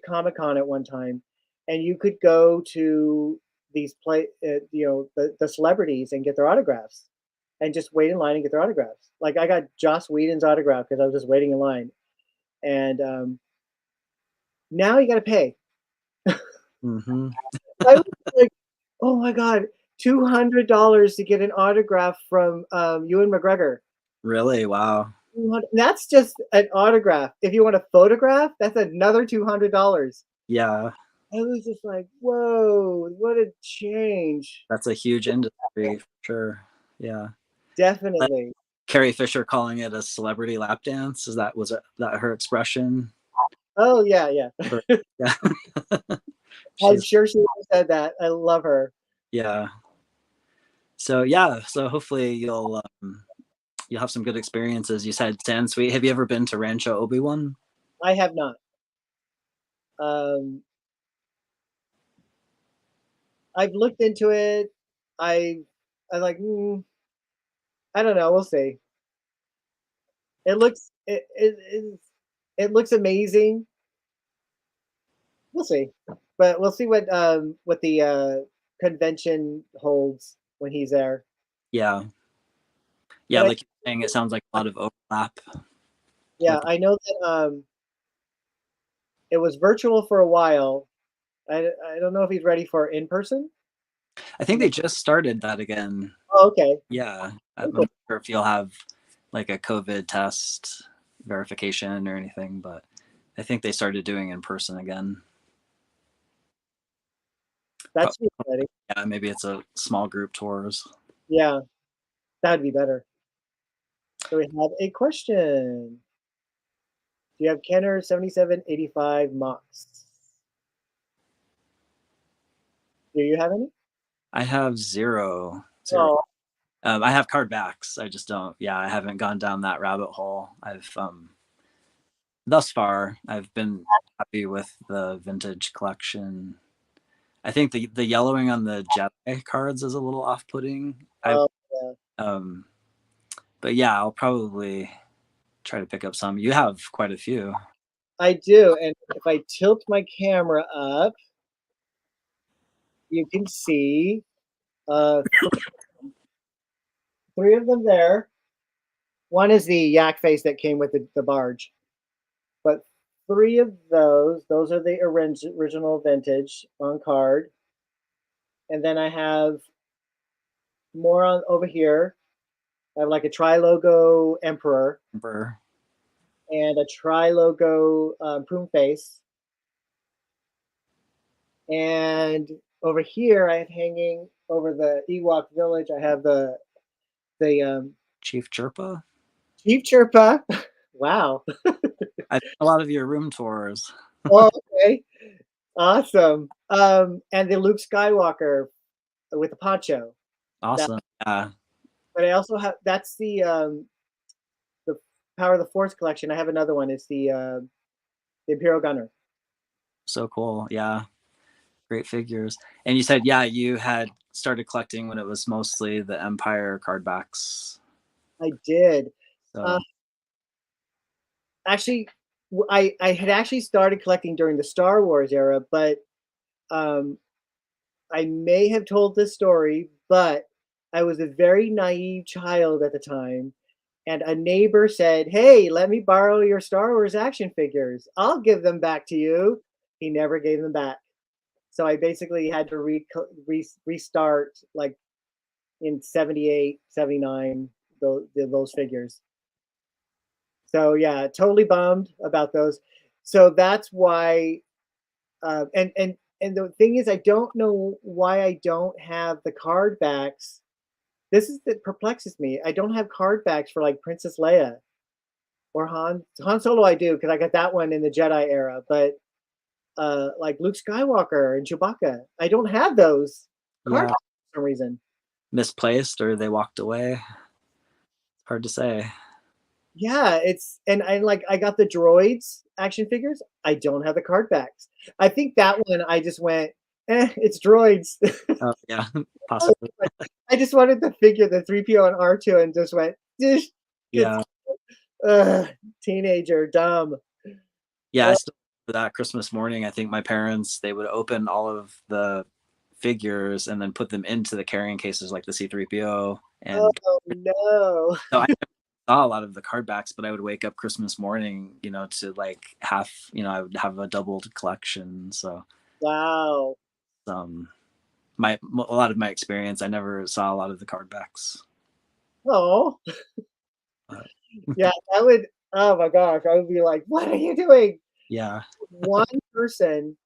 Comic Con at one time, and you could go to these the celebrities and get their autographs, and just wait in line and get their autographs. Like I got Joss Whedon's autograph because I was just waiting in line, and now you got to pay. Hmm. I was like, oh my god, $200 to get an autograph from Ewan McGregor. Really? Wow. That's just an autograph. If you want a photograph, that's another $200. Yeah, I was just like, "Whoa, what a change." that's a huge industry for sure. Yeah. Like Definitely. Carrie Fisher calling it a celebrity lap dance. Was it that her expression? Oh, yeah, yeah. Or yeah. I'm She's sure she would've said that. I love her. yeah. So yeah, so hopefully you'll have some good experiences. You said Sand Sweet. Have you ever been to Rancho Obi-Wan? I have not. Um, I've looked into it. I I like, I don't know, we'll see. It looks amazing. We'll see. But we'll see what the convention holds when he's there. Yeah. Yeah, But I like you're saying, it sounds like a lot of overlap yeah, with I know that it was virtual for a while. I don't know if he's ready for in person. I think they just started that again. Oh, okay. Yeah. I'm Okay. not sure if you'll have like a COVID test verification or anything, but I think they started doing in person again. Pro- That's exciting. yeah, maybe it's a small group tours. Yeah, that'd be better. So we have a question. Do you have Kenner 7785 Mox? Do you have any? I have zero. Oh, I have card backs. I just don't. Yeah, I haven't gone down that rabbit hole. I've thus far I've been happy with the vintage collection. I think the yellowing on the Jedi cards is a little off putting. I oh, yeah. um, but yeah, I'll probably try to pick up some. You have quite a few. I do. And if I tilt my camera up, you can see uh, three of them there. One is the yak face that came with the barge. But three of those are the original vintage on card. And then I have more on over here. I have like a tri-logo Emperor Remember? and a tri-logo Prune Face. And over here, I have hanging over the Ewok Village. I have the Chief Chirpa. Chief Chirpa. Wow. I've done a lot of your room tours. Oh, okay. Awesome. And the Luke Skywalker with the poncho. That, Awesome. Yeah, but I also have that's the Power of the Force collection. I have another one. It's the Imperial Gunner. so cool. Yeah, great figures. And you said, yeah, you had started collecting when it was mostly the Empire card backs. I did. Uh, So actually, I had actually started collecting during the Star Wars era, but um, I may have told this story, but I was a very naive child at the time, and a neighbor said, "Hey, let me borrow your Star Wars action figures. I'll give them back to you." He never gave them back, so I basically had to restart like in 78, 79, those figures. So yeah, totally bummed about those. So that's why, and the thing is, I don't know why I don't have the card backs. This is that perplexes me. I don't have card backs for like Princess Leia or Han Solo. I do because I got that one in the Jedi era, but like Luke Skywalker and Chewbacca, I don't have those card Yeah, backs for some reason. misplaced or they walked away. Hard to say. Yeah, it's and I like I got the droids action figures. I don't have the card backs. I think that one I just went, it's droids. Oh yeah, possibly. I just wanted to figure the 3PO and R2 and just went, dish, because Yeah, teenager, dumb. yeah. I Uh, still remember that Christmas morning. I think my parents they would open all of the figures and then put them into the carrying cases like the C3PO. And oh no. so I saw a lot of the card backs, but I would wake up Christmas morning, to like I would have a doubled collection. So Wow. um, a lot of my experience, I never saw a lot of the card backs. Oh, But yeah, that would, oh my gosh, I would be like, what are you doing? yeah, One person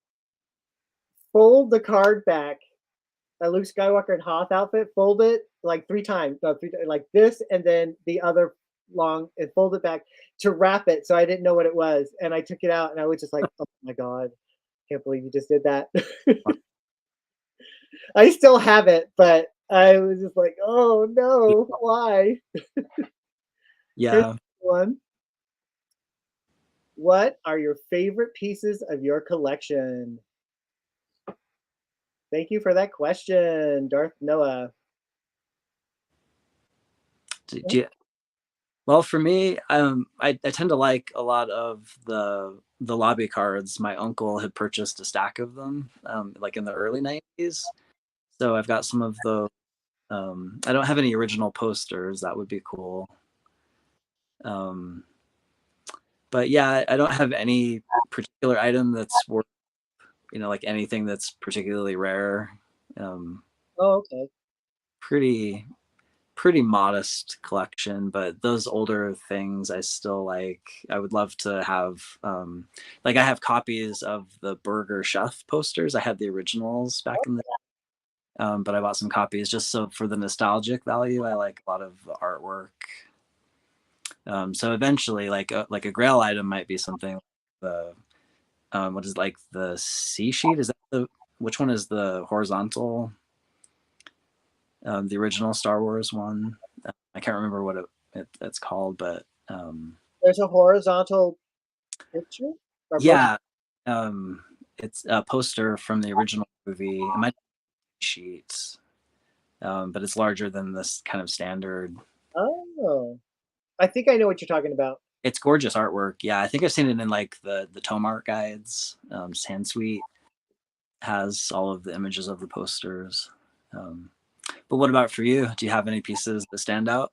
fold the card back, a Luke Skywalker and Hoth outfit, fold it like three times, no, like this, and then the other long and fold it back to wrap it. So I didn't know what it was. And I took it out and I was just like, oh my God, can't believe you just did that. I still have it, but I was just like, oh no, why? Here's yeah. one. What are your favorite pieces of your collection? Thank you for that question, Darth Noah. Do you, well, for me, I tend to like a lot of the lobby cards. My uncle had purchased a stack of them, like in the early '90s. So I've got some of the. I don't have any original posters. That would be cool. Um, but yeah, I don't have any particular item that's worth, like anything that's particularly rare. Um, Oh, okay. pretty pretty modest collection, but those older things I still like. I would love to have, like I have copies of the Burger Chef posters. I had the originals back in the, but I bought some copies just so for the nostalgic value. I like a lot of the artwork. So eventually, like a Grail item might be something like the what is like the C sheet? Is that which one is the horizontal? The original Star Wars one. I can't remember what it's called, but There's a horizontal picture or poster. yeah, um, it's a poster from the original movie. It might be sheets, but it's larger than this kind of standard. Oh, I think I know what you're talking about. It's gorgeous artwork. Yeah, I think I've seen it in like the Tome Art guides. Sansweet has all of the images of the posters. Um, but what about for you? Do you have any pieces that stand out?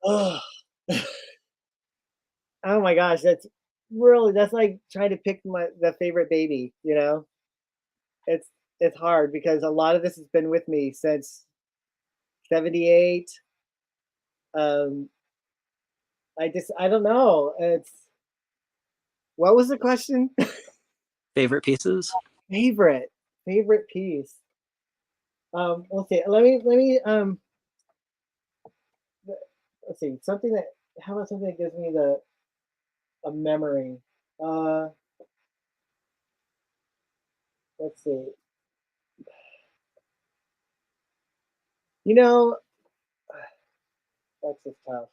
Oh, oh my gosh, that's like trying to pick the favorite baby, you know? It's it's hard because a lot of this has been with me since 78. Um, I don't know. It's what was the question? Favorite pieces? Favorite favorite piece. Let's see. Let's see. Something that how about something that gives me the a memory? Uh, let's see. You know, that's just tough.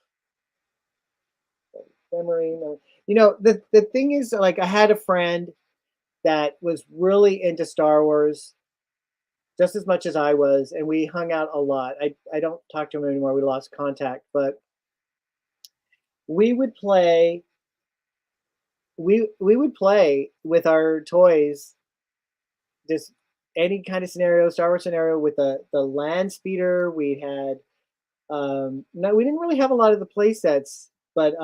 Memory. The thing is, like, I had a friend that was really into Star Wars just as much as I was, and we hung out a lot. I don't talk to him anymore. We lost contact, but we would play. We would play with our toys, just any kind of scenario, Star Wars scenario with the land speeder. We had no, we didn't really have a lot of the play sets, but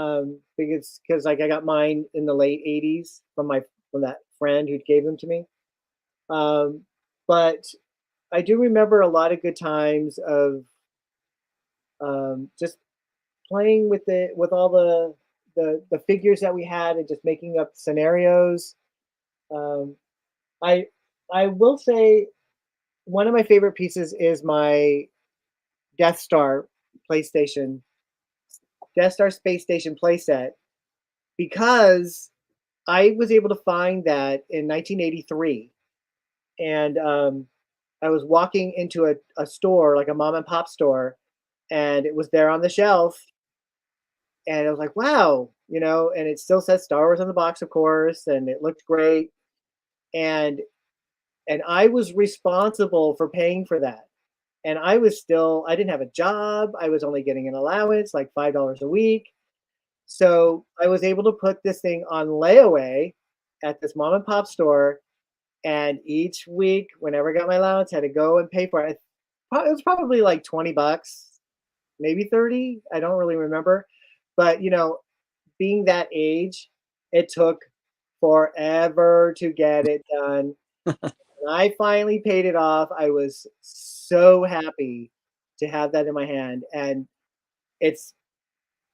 because like I got mine in the late '80s from that friend who gave them to me. Um, but I do remember a lot of good times of just playing with all the figures that we had and just making up scenarios. Um, I I will say one of my favorite pieces is my Death Star PlayStation, Death Star Space Station playset, because I was able to find that in 1983, and I was walking into a store, like a mom and pop store, and it was there on the shelf, and I was like, "Wow," and it still says Star Wars on the box, of course, and it looked great, and I was responsible for paying for that. And I didn't have a job. I was only getting an allowance, like $5 a week. So I was able to put this thing on layaway at this mom and pop store. And each week, whenever I got my allowance, I had to go and pay for it. It was probably like $20, maybe 30. I don't really remember. But, being that age, it took forever to get it done. When I finally paid it off, I was so happy to have that in my hand, and it's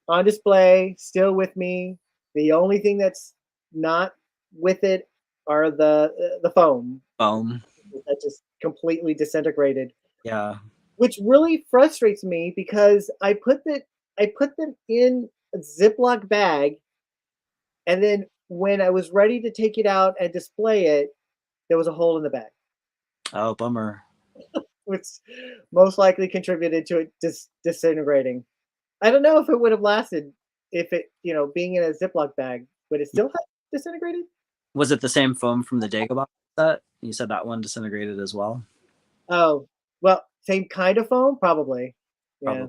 on display, still with me. The only thing that's not with it are the foam Foam. that just completely disintegrated, Yeah. which really frustrates me because I put them in a Ziploc bag, and then when I was ready to take it out and display it, there was a hole in the bag, Oh, bummer. which most likely contributed to it disintegrating. I don't know if it would have lasted if it, being in a Ziploc bag, would it still have disintegrated? Was it the same foam from the Dagobah set? You said that one disintegrated as well. Oh, well, same kind of foam, probably. Yeah, Probably.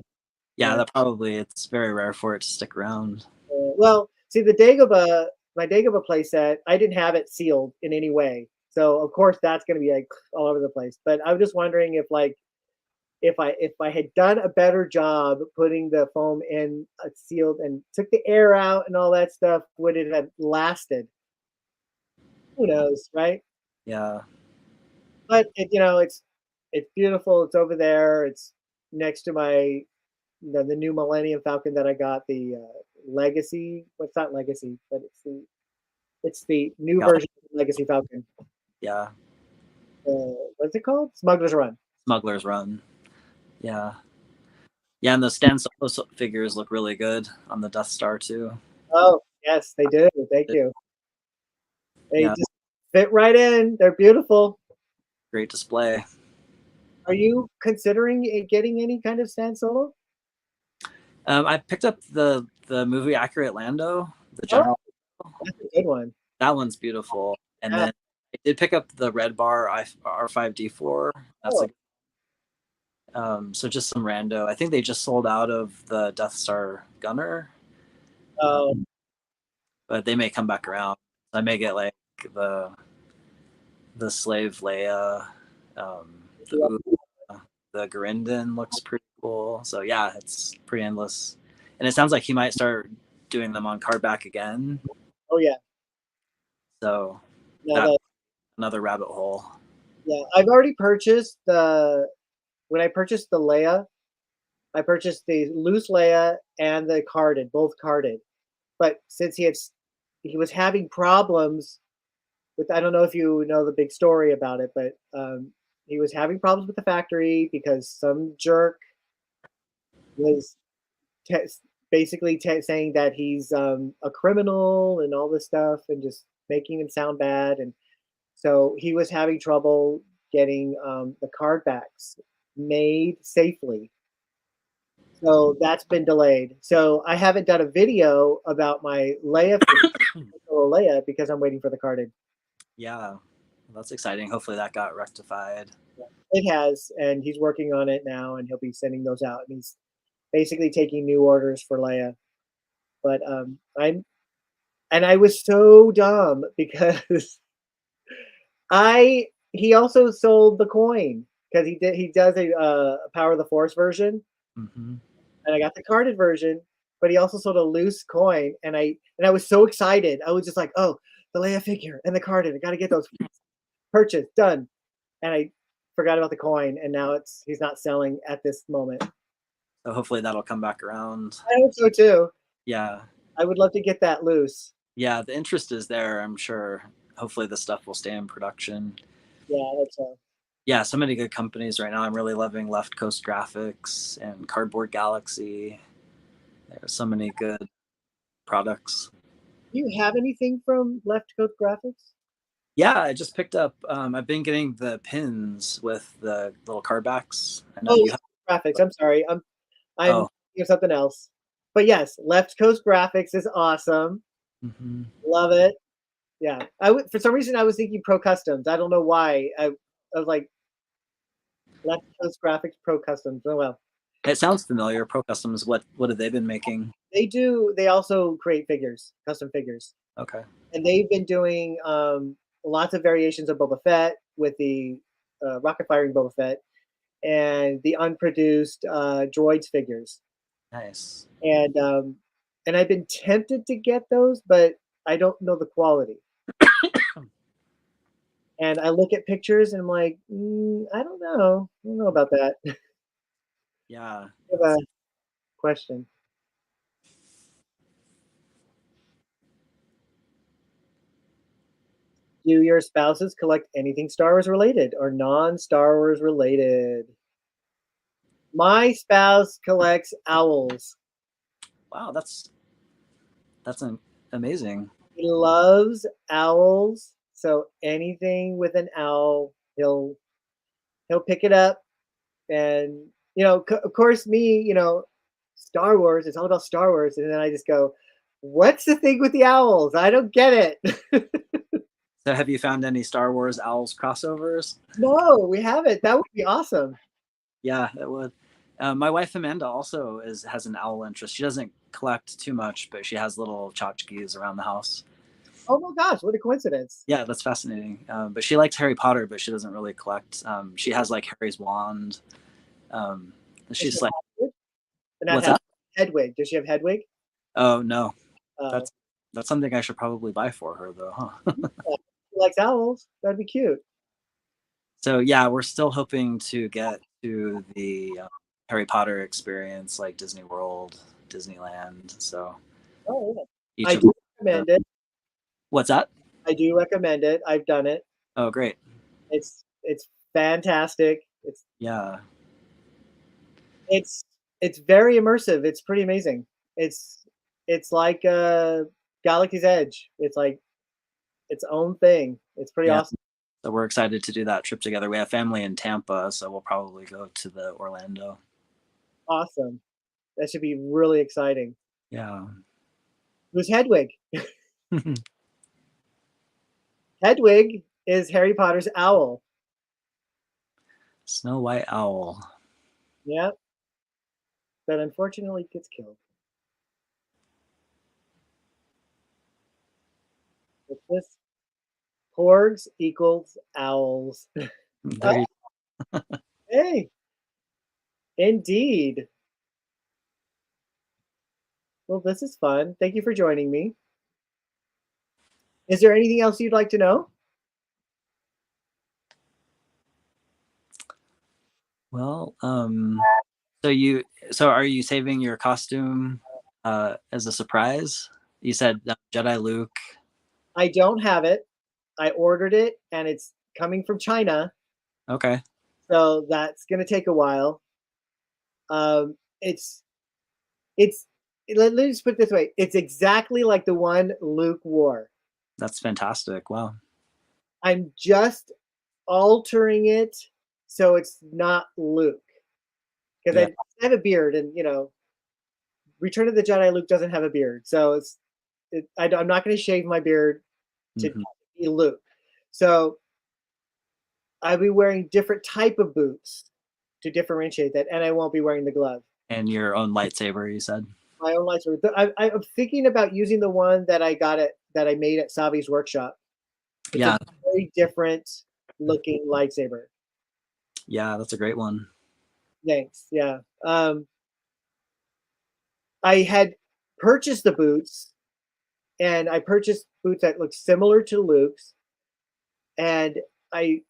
Yeah, yeah. that probably it's very rare for it to stick around. Well, see, the Dagobah, my Dagobah playset, I didn't have it sealed in any way, so of course that's going to be like all over the place. But I was just wondering if, like, if I had done a better job putting the foam in sealed and took the air out and all that stuff, would it have lasted? Who knows, right? Yeah. But it's beautiful. It's over there. It's next to my the new Millennium Falcon that I got, the Legacy. Well, it's not Legacy, but it's the new Gal- version of the Legacy Falcon. Yeah. What's it called? Smuggler's Run. Smuggler's Run. Yeah. Yeah, and the Stan Solo figures look really good on the Death Star too. Oh yes, they do. Thank you. They Yeah, just fit right in. They're beautiful. great display. Are you considering getting any kind of stand solo? I picked up the movie Accurate Lando, the Oh, general. that's a good one. That one's beautiful. And Yeah. then I did pick up the Red Bar R5D4. That's Oh, a so just some rando. I think they just sold out of the Death Star Gunner, oh, but they may come back around. I may get like the slave Leia, the yeah. the Garindin looks pretty cool. So yeah, it's pretty endless. And it sounds like he might start doing them on card back again. Oh yeah. So Now that that another rabbit hole. Yeah, I've already purchased the when I purchased the Leia, I purchased the loose Leia and the carded, both carded. But since he was having problems with, I don't know if you know the big story about it, but he was having problems with the factory because some jerk was te- basically saying that he's a criminal and all this stuff and just making him sound bad. And so he was having trouble getting the card backs made safely. So that's been delayed. So I haven't done a video about my Leia Leia because I'm waiting for the carded. Yeah, that's exciting. Hopefully that got rectified. It has, and he's working on it now, and he'll be sending those out. And he's basically taking new orders for Leia. But I was so dumb because I he also sold the coin because he does a Power of the Force version, Mm-hmm. and I got the carded version, but he also sold a loose coin, and I was so excited. I was just like, oh, the Leia figure and the carded. I got to get those purchased done, and I forgot about the coin, and now he's not selling at this moment. So hopefully that'll come back around. I hope so too. Yeah. I would love to get that loose. Yeah, the interest is there, I'm sure. Hopefully the stuff will stay in production. Yeah, I hope so. Yeah, so many good companies right now. I'm really loving Left Coast Graphics and Cardboard Galaxy. There's so many good products. Do you have anything from Left Coast Graphics? Yeah, I just picked up. I've been getting the pins with the little card backs. I know Oh, you Left have. Coast Graphics. I'm sorry. I'm Oh, thinking of something else. But yes, Left Coast Graphics is awesome. hmm Love it. Yeah. For some reason I was thinking Pro Customs. I don't know why. I was like Left Coast Graphics Pro Customs. Oh well. it sounds familiar. Pro Customs. What have they been making? They also create figures, custom figures. Okay, And they've been doing lots of variations of Boba Fett with the rocket firing Boba Fett and the unproduced droids figures. nice. And and I've been tempted to get those, but I don't know the quality. And I look at pictures and I'm like, I don't know about that. I Yeah, have a question. Do your spouses collect anything Star Wars related or non-Star Wars related? My spouse collects owls. wow, that's amazing. He loves owls, so anything with an owl, he'll pick it up. And of course, me, Star Wars. It's all about Star Wars, and then I just go, "What's the thing with the owls? I don't get it." So, have you found any Star Wars Owls crossovers? No, we haven't. That would be awesome. Yeah, it would. My wife Amanda also has an owl interest. She doesn't collect too much, but she has little tchotchkes around the house. Oh my gosh, what a coincidence! Yeah, that's fascinating. But she likes Harry Potter, but she doesn't really collect. She has like Harry's wand. Um, Does she she's have like, Hedwig? Not what's that? Hedwig. Does she have Hedwig? Oh no, Uh, that's something I should probably buy for her though, huh? she likes owls. That'd be cute. So yeah, we're still hoping to get to the Harry Potter experience, like Disney World, Disneyland. So Oh yeah. each I of do the, recommend it. what's that? I do recommend it. I've done it. Oh, great. It's fantastic. Yeah, It's it's very immersive. It's pretty amazing. It's like Galaxy's Edge. It's like its own thing. It's pretty yeah. awesome. So we're excited to do that trip together. We have family in Tampa, so we'll probably go to the Orlando. Awesome. That should be really exciting. Yeah. Who's Hedwig? Hedwig is Harry Potter's owl. Snow White Owl. Yeah, but unfortunately gets killed. But this porgs equals owls. There you Hey, indeed. Well, this is fun. Thank you for joining me. Is there anything else you'd like to know? Well, so are you saving your costume as a surprise? You said Jedi Luke. I don't have it. I ordered it and it's coming from China, Okay. so that's going to take a while. Um, it's it's let me just put it this way. It's exactly like the one Luke wore. That's fantastic. Wow. I'm just altering it so it's not Luke because Yeah. I have a beard, and Return of the Jedi Luke doesn't have a beard, so I'm not going to shave my beard to hmm be Luke. So I'll be wearing different type of boots to differentiate that, and I won't be wearing the glove. And your own lightsaber, you said. My own lightsaber. I'm thinking about using the one that I made at Savi's workshop. It's a Yeah. very different looking lightsaber. Yeah, that's a great one. Thanks. Yeah. I had purchased the boots, and I purchased boots that look similar to Luke's, and I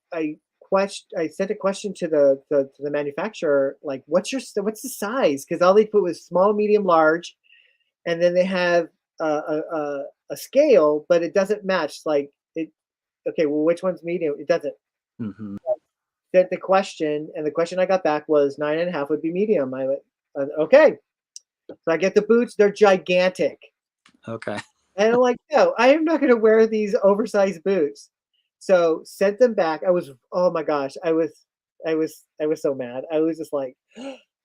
sent a question to the manufacturer, like, what's the size? Because all they put was small, medium, large, and then they have a scale, but it doesn't match. Like it. Okay, well, which one's medium? It doesn't. Hmm. Sent the question, and the question I got back was 9.5 would be medium. I went, okay. So I get the boots. They're gigantic. Okay. And I'm like, no, I am not going to wear these oversized boots. So sent them back. I was, oh my gosh, I was so mad. I was just like,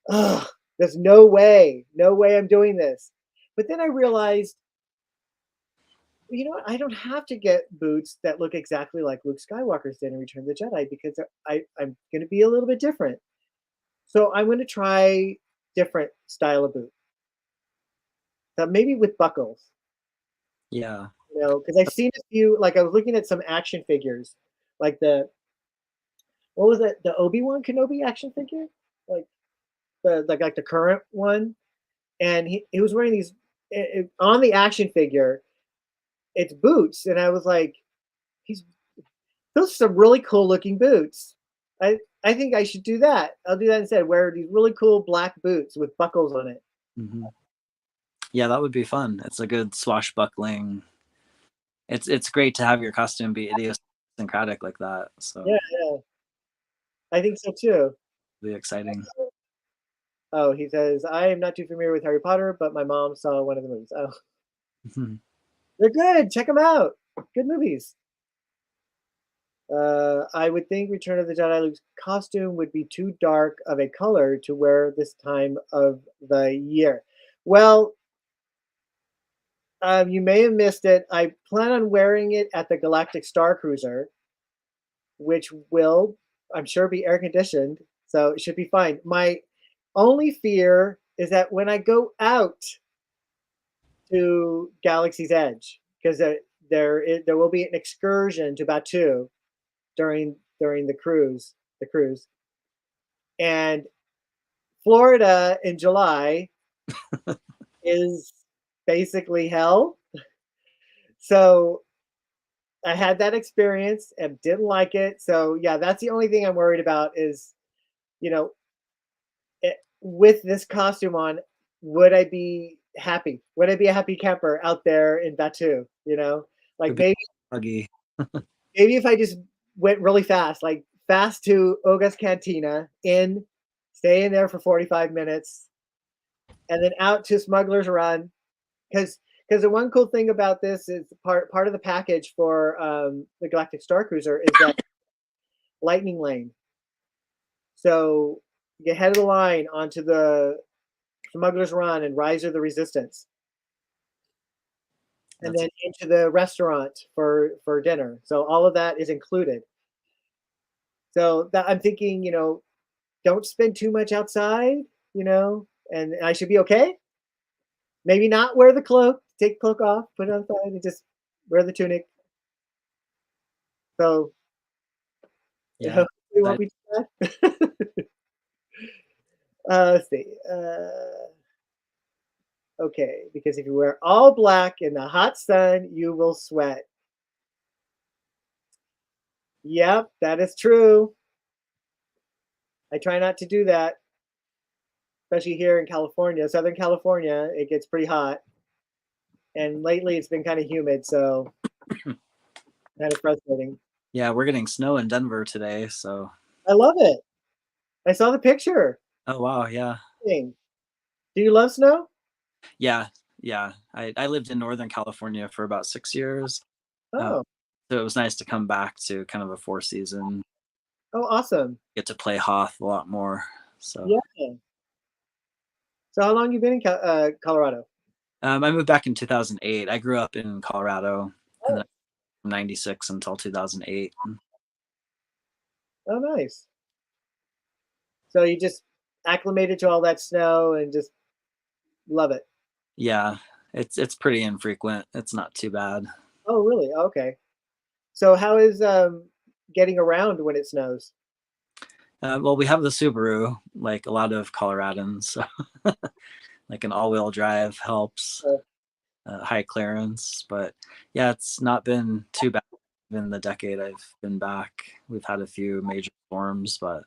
oh, there's no way I'm doing this. But then I realized, you know what? I don't have to get boots that look exactly like Luke Skywalker's did in Return of the Jedi because I'm going to be a little bit different. So I'm going to try different style of boot. Maybe with buckles. Yeah. You know, because I've seen a few. Like I was looking at some action figures, like the what was it? The Obi-Wan Kenobi action figure, like like the current one, and he was wearing these on the action figure. It's boots, and I was like, he's those are some really cool looking boots. I think I should do that. I'll do that instead. Wear these really cool black boots with buckles on it. Hmm. Yeah, that would be fun. It's a good swashbuckling. It's great to have your costume be idiosyncratic like that. So Yeah, yeah, I think so too. it'll be exciting. Oh, he says I am not too familiar with Harry Potter, but my mom saw one of the movies. Oh, they're good. Check them out. Good movies. I would think Return of the Jedi Luke's costume would be too dark of a color to wear this time of the year. Well, you may have missed it. I plan on wearing it at the Galactic Starcruiser, which will, I'm sure, be air conditioned, so it should be fine. My only fear is that when I go out to Galaxy's Edge, because there will be an excursion to Batu during the cruise, and Florida in July is basically hell. So I had that experience and didn't like it. So yeah, that's the only thing I'm worried about is, you know, with this costume on, would I be happy? Would I be a happy camper out there in Batu? Like Could be maybe buggy. if I just went really fast, like fast to Oga's Cantina, stay in there for 45 minutes, and then out to Smuggler's Run. Because the one cool thing about this is part of the package for the Galactic Starcruiser is that lightning lane. So you get head of the line onto the Smuggler's Run and Rise of the Resistance, and That's then into the restaurant for dinner. So all of that is included. So that I'm thinking, don't spend too much outside, and I should be okay. Maybe not wear the cloak, take the cloak off, put it on the side, and just wear the tunic. So yeah. you want That, me to do that? Let's see. Okay, because if you wear all black in the hot sun, you will sweat. Yep, that is true. I try not to do that, especially here in California, Southern California. It gets pretty hot, and lately it's been kind of humid, so kind of frustrating. yeah, we're getting snow in Denver today. So I love it. I saw the picture. oh wow, yeah. Thing. Do you love snow? Yeah, yeah. I lived in Northern California for about 6 years. Uh, Oh, so it was nice to come back to kind of a four season, oh, awesome. get to play Hoth a lot more. So Yeah. So how long you been in Colorado? I moved back in 2008. I grew up in Colorado, and then Oh, from 96 until 2008. oh, nice. So you just acclimated to all that snow and just love it. Yeah, it's pretty infrequent. It's not too bad. Oh, really? Okay. So how is getting around when it snows? Well, we have the Subaru, like a lot of Coloradans. So like an all-wheel drive helps, Uh, high clearance. But yeah, it's not been too bad in the decade I've been back. We've had a few major storms, but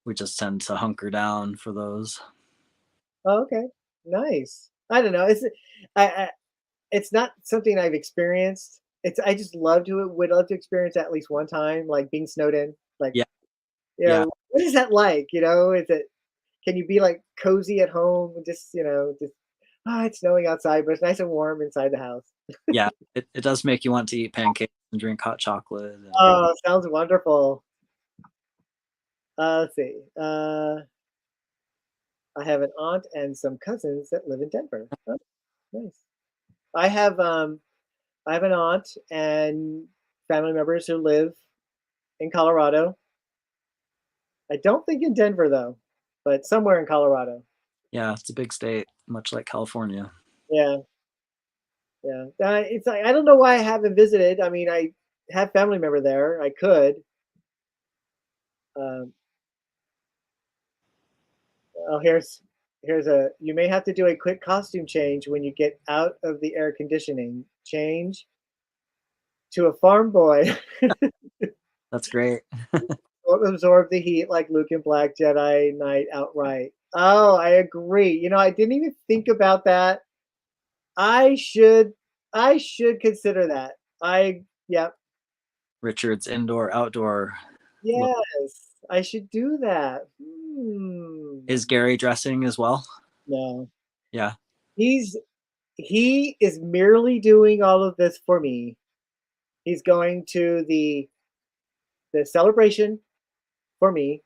we just tend to hunker down for those. oh, okay. Nice. I don't know. I it's not something I've experienced. I just would love to experience at least one time, like being snowed in. Like, Yeah, yeah, what is that like? Is it can you be like cozy at home and just, it's snowing outside, but it's nice and warm inside the house. yeah. It does make you want to eat pancakes and drink hot chocolate. And Oh, sounds wonderful. Let's see. I have an aunt and some cousins that live in Denver. Oh, nice. I have um I have an aunt and family members who live in Colorado. I don't think in Denver though, but somewhere in Colorado. yeah, it's a big state, much like California. Yeah, yeah. It's like I don't know why I haven't visited. I mean, I have family member there. I could. Um, oh, here's a. You may have to do a quick costume change when you get out of the air conditioning. Change to a farm boy. That's great. Absorb the heat like Luke in Black Jedi Knight outright. Oh, I agree. I didn't even think about that. I should I should consider that. Yep. Richard's indoor outdoor look. Yes, I should do that. Hmm. Is Gary dressing as well? No. Yeah. He's he is merely doing all of this for me. He's going to the celebration for me,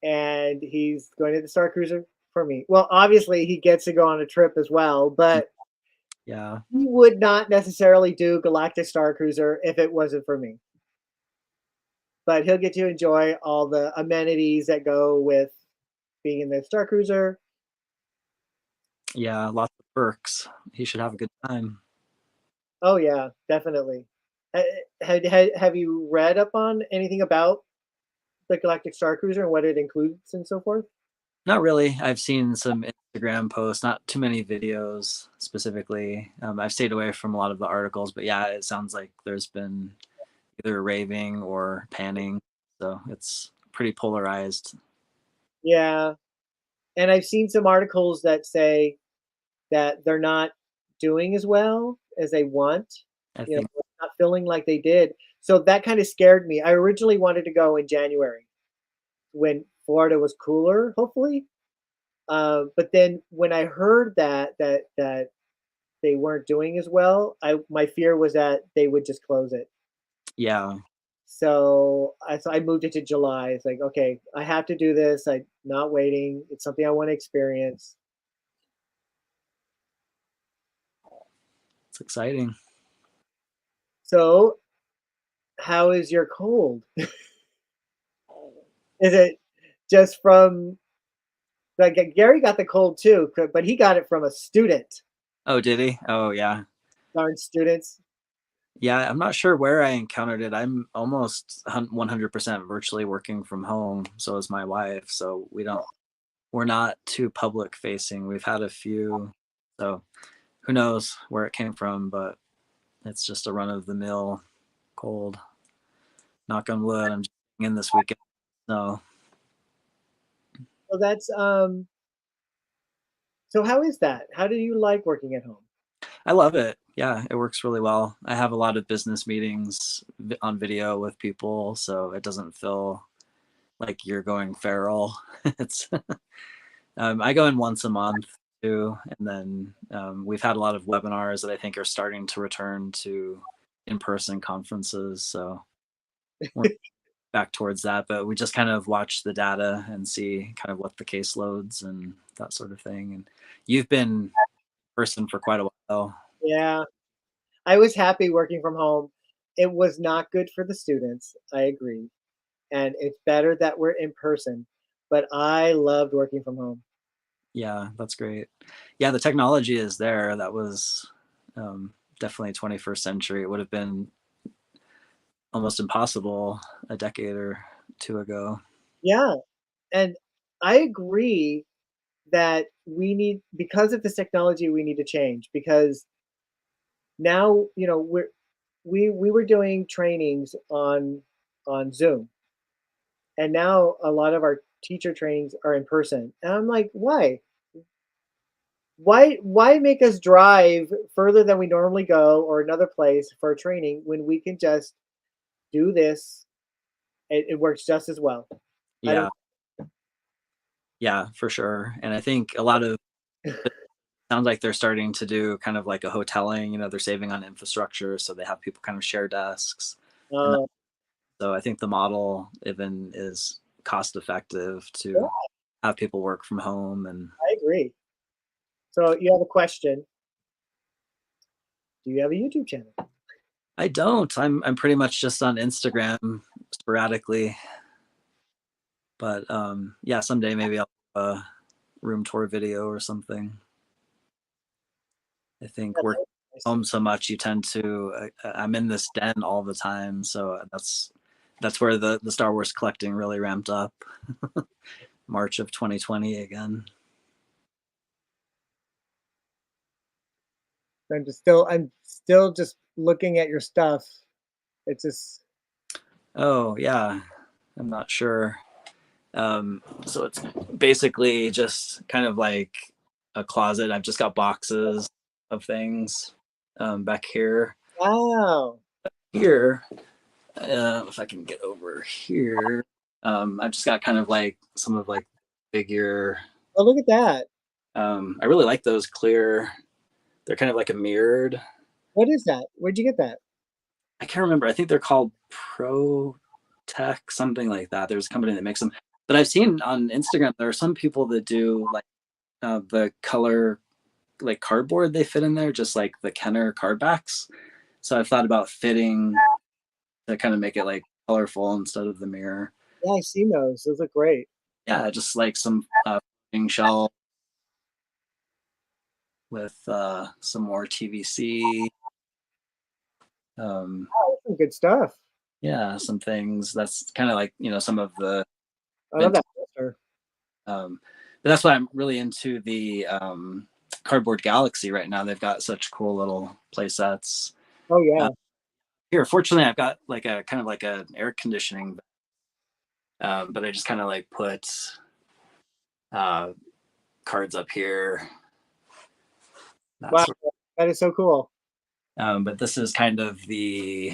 and he's going to the Star Cruiser for me. Well, obviously he gets to go on a trip as well, Mm, but yeah. he would not necessarily do Galactic Starcruiser if it wasn't for me. But he'll get to enjoy all the amenities that go with being in the Star Cruiser. Yeah, lots of perks. He should have a good time. Oh yeah, definitely. Have you read up on anything about the Galactic Starcruiser and what it includes and so forth? Not really. I've seen some Instagram posts, not too many videos specifically. I've stayed away from a lot of the articles, but yeah, it sounds like there's been either raving or panning. So it's pretty polarized, Yeah, and I've seen some articles that say that they're not doing as well as they want. I think. Not feeling like they did. So that kind of scared me. I originally wanted to go in January when Florida was cooler, hopefully. But then when I heard that they weren't doing as well, my fear was that they would just close it. Yeah, So I moved it to July. It's like, okay, I have to do this. I'm not waiting. It's something I want to experience. it's exciting. So, how is your cold? Is it just from like Gary got the cold too, but he got it from a student. Oh, did he? Oh, yeah. Darn students. Yeah, I'm not sure where I encountered it. I'm almost 100% virtually working from home. So is my wife. So we're not too public facing. We've had a few. So who knows where it came from, but it's just a run of the mill cold. Knock on wood. I'm just in this weekend. So So so how is that? How do you like working at home? I love it. Yeah, it works really well. I have a lot of business meetings on video with people, so it doesn't feel like you're going feral. It's I go in once a month too, and then we've had a lot of webinars that I think are starting to return to in-person conferences. So we're back towards that, but we just kind of watch the data and see kind of what the caseloads and that sort of thing. And you've been in person for quite a while. Yeah, I was happy working from home. It was not good for the students. I agree. And it's better that we're in person. But I loved working from home. Yeah, that's great. Yeah, the technology is there. That was definitely 21st century. It would have been almost impossible a decade or two ago. Yeah. And I agree that because of this technology, we need to change because now, we were doing trainings on Zoom, and now a lot of our teacher trainings are in person. And I'm like, why? why make us drive further than we normally go or another place for a training when we can just do this? It works just as well. I Yeah, don't. yeah, for sure. And I think a lot of it sounds like they're starting to do kind of like a hoteling. They're saving on infrastructure, so they have people kind of share desks, and Uh, so I think the model even is cost effective yeah, to have people work from home. And I agree. So you have a question. Do you have a YouTube channel? I don't. I'm pretty much just on Instagram sporadically, but yeah, someday maybe I'll do a room tour video or something. I think Yeah, working nice. home so much, you tend to. I'm in this den all the time, so that's where the Star Wars collecting really ramped up. March of 2020 again. I'm still just looking at your stuff. It's just Oh yeah, I'm not sure. So it's basically just kind of like a closet. I've just got boxes of things back here. wow. Here, if I can get over here, I've just got kind of like some of like figure. Oh, look at that. I really like those clear. They're kind of like a mirrored. What is that? Where'd you get that? I can't remember. I think they're called Pro Tech, something like that. There's a company that makes them. But I've seen on Instagram there are some people that do like the color like cardboard they fit in there, just like the Kenner card backs. So I've thought about fitting to kind of make it like colorful instead of the mirror. Yeah, I've seen those. Those look great. Yeah, just like some shell with some more TVC. Um, Oh, some good stuff. yeah, some things. That's kind of like some of the I love vintage. that poster. But that's why I'm really into the Cardboard Galaxy right now. They've got such cool little play sets. Oh Uh, yeah. here, fortunately, I've got like a kind of like an air conditioning, but I just kind of like put uh, cards up here. Wow, That's that is so cool. but this is kind of the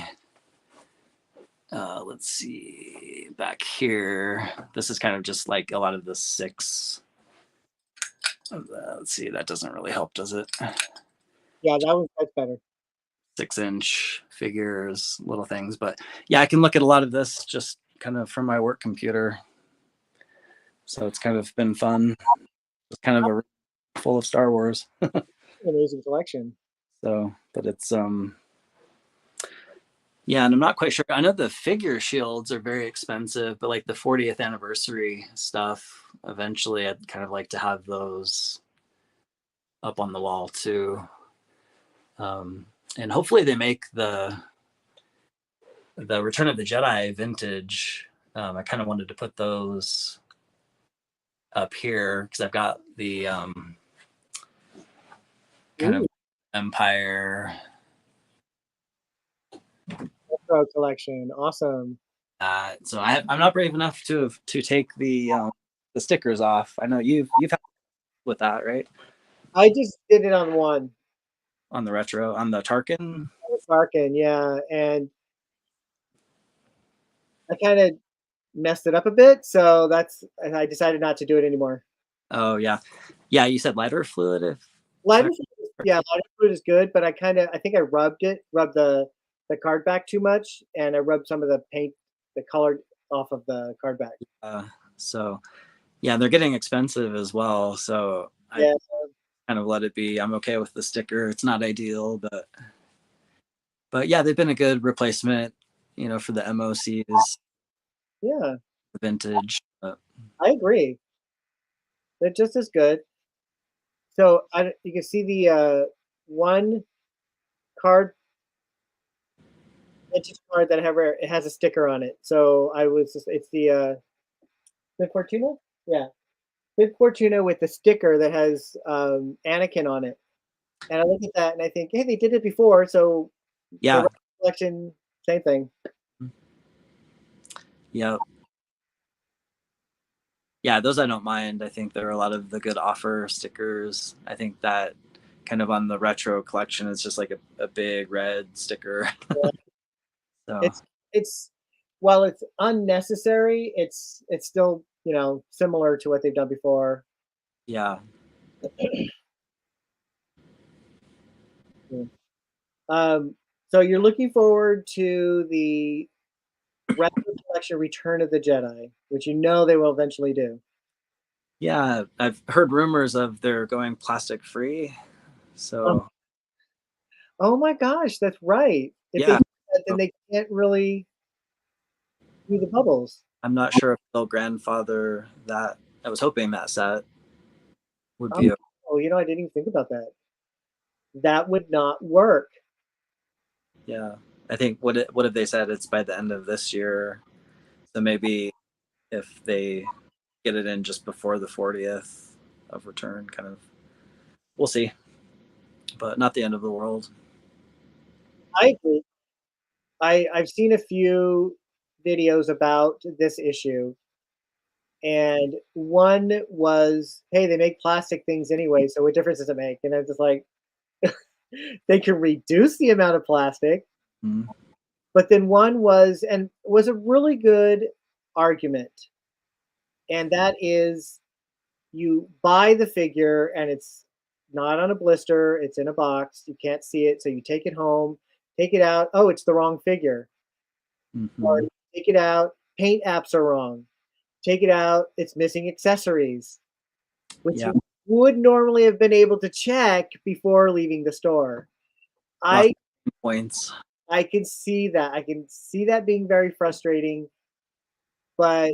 let's see back here. This is kind of just like a lot of the six. Let's see, that doesn't really help, does it? Yeah, that's better. 6-inch figures, little things. But yeah, I can look at a lot of this just kind of from my work computer. So it's kind of been fun. It's kind of a full of Star Wars. Amazing collection. So, but it's yeah, and I'm not quite sure. I know the figure shields are very expensive, but like the 40th anniversary stuff, eventually I'd kind of like to have those up on the wall too. And hopefully they make the Return of the Jedi vintage. I kind of wanted to put those up here because I've got the kind of Ooh, Empire. retro collection. Awesome. So I'm not brave enough to take the stickers off. I know you've had with that, right? I just did it on one. On the retro, on the Tarkin. Sarkin, yeah, and I kind of messed it up a bit, so I decided not to do it anymore. Oh yeah, yeah. You said lighter fluid. Lighter fluid, yeah, lighter fluid is good, but I think I rubbed the card back too much, and I rubbed some of the paint, the color off of the card back. Uh, so yeah, they're getting expensive as well. So I Yeah, kind of let it be. I'm okay with the sticker. It's not ideal, but yeah, they've been a good replacement. For the MOCs, yeah, the vintage. I agree. They're just as good. So you can see the one card, vintage card that it has a sticker on it. So it's the Bib Fortuna, yeah, Bib Fortuna with the sticker that has Anakin on it. And I look at that and I think, hey, they did it before, so the Yeah, rest of the collection, same thing. yeah. Yeah, those I don't mind. I think there are a lot of the good offer stickers. I think that kind of on the retro collection is just like a big red sticker. Yeah. So It's while it's unnecessary, it's still, you know, similar to what they've done before. yeah. Yeah. Um, so you're looking forward to the retro collection Return of the Jedi, which you know they will eventually do. Yeah, I've heard rumors of they're going plastic free. Oh, So oh my gosh, that's right. If they yeah, do that, then so they can't really do the bubbles. I'm not sure if they'll grandfather that. I was hoping that set would Oh, be oh, you know, I didn't even think about that. That would not work. yeah. I think what have they said? It's by the end of this year. So maybe if they get it in just before the 40th of return, kind of, we'll see. But not the end of the world. I agree. I've seen a few videos about this issue, and one was, "Hey, they make plastic things anyway, so what difference does it make?" And I was just like, they can reduce the amount of plastic, Mhm. but then one was a really good argument, and that is you buy the figure and it's not on a blister, it's in a box, you can't see it, so you take it home, take it out, oh, it's the wrong figure. Or Mhm. take it out, paint apps are wrong. Take it out, it's missing accessories, which Yeah, you would normally have been able to check before leaving the store. lots I of points. I can see that. I can see that being very frustrating, but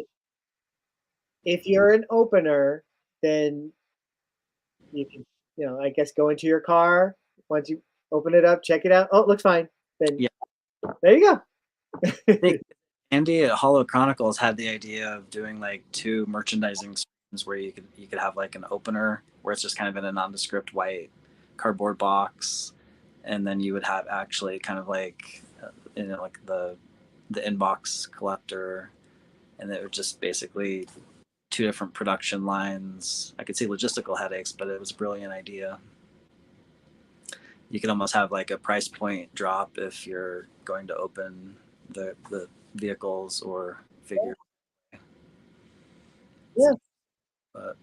if you're an opener, then you can, you know, I guess go into your car. Once you open it up, check it out. Oh, it looks fine. Then Yeah, there you I go. think Andy at Hollow Chronicles had the idea of doing like two merchandising screens where you could have like an opener where it's just kind of in a nondescript white cardboard box, and then you would have actually kind of like like the inbox collector, and it would just basically two different production lines. I could see logistical headaches, but it was a brilliant idea. You could almost have like a price point drop if you're going to open the vehicles or figure. Yeah. But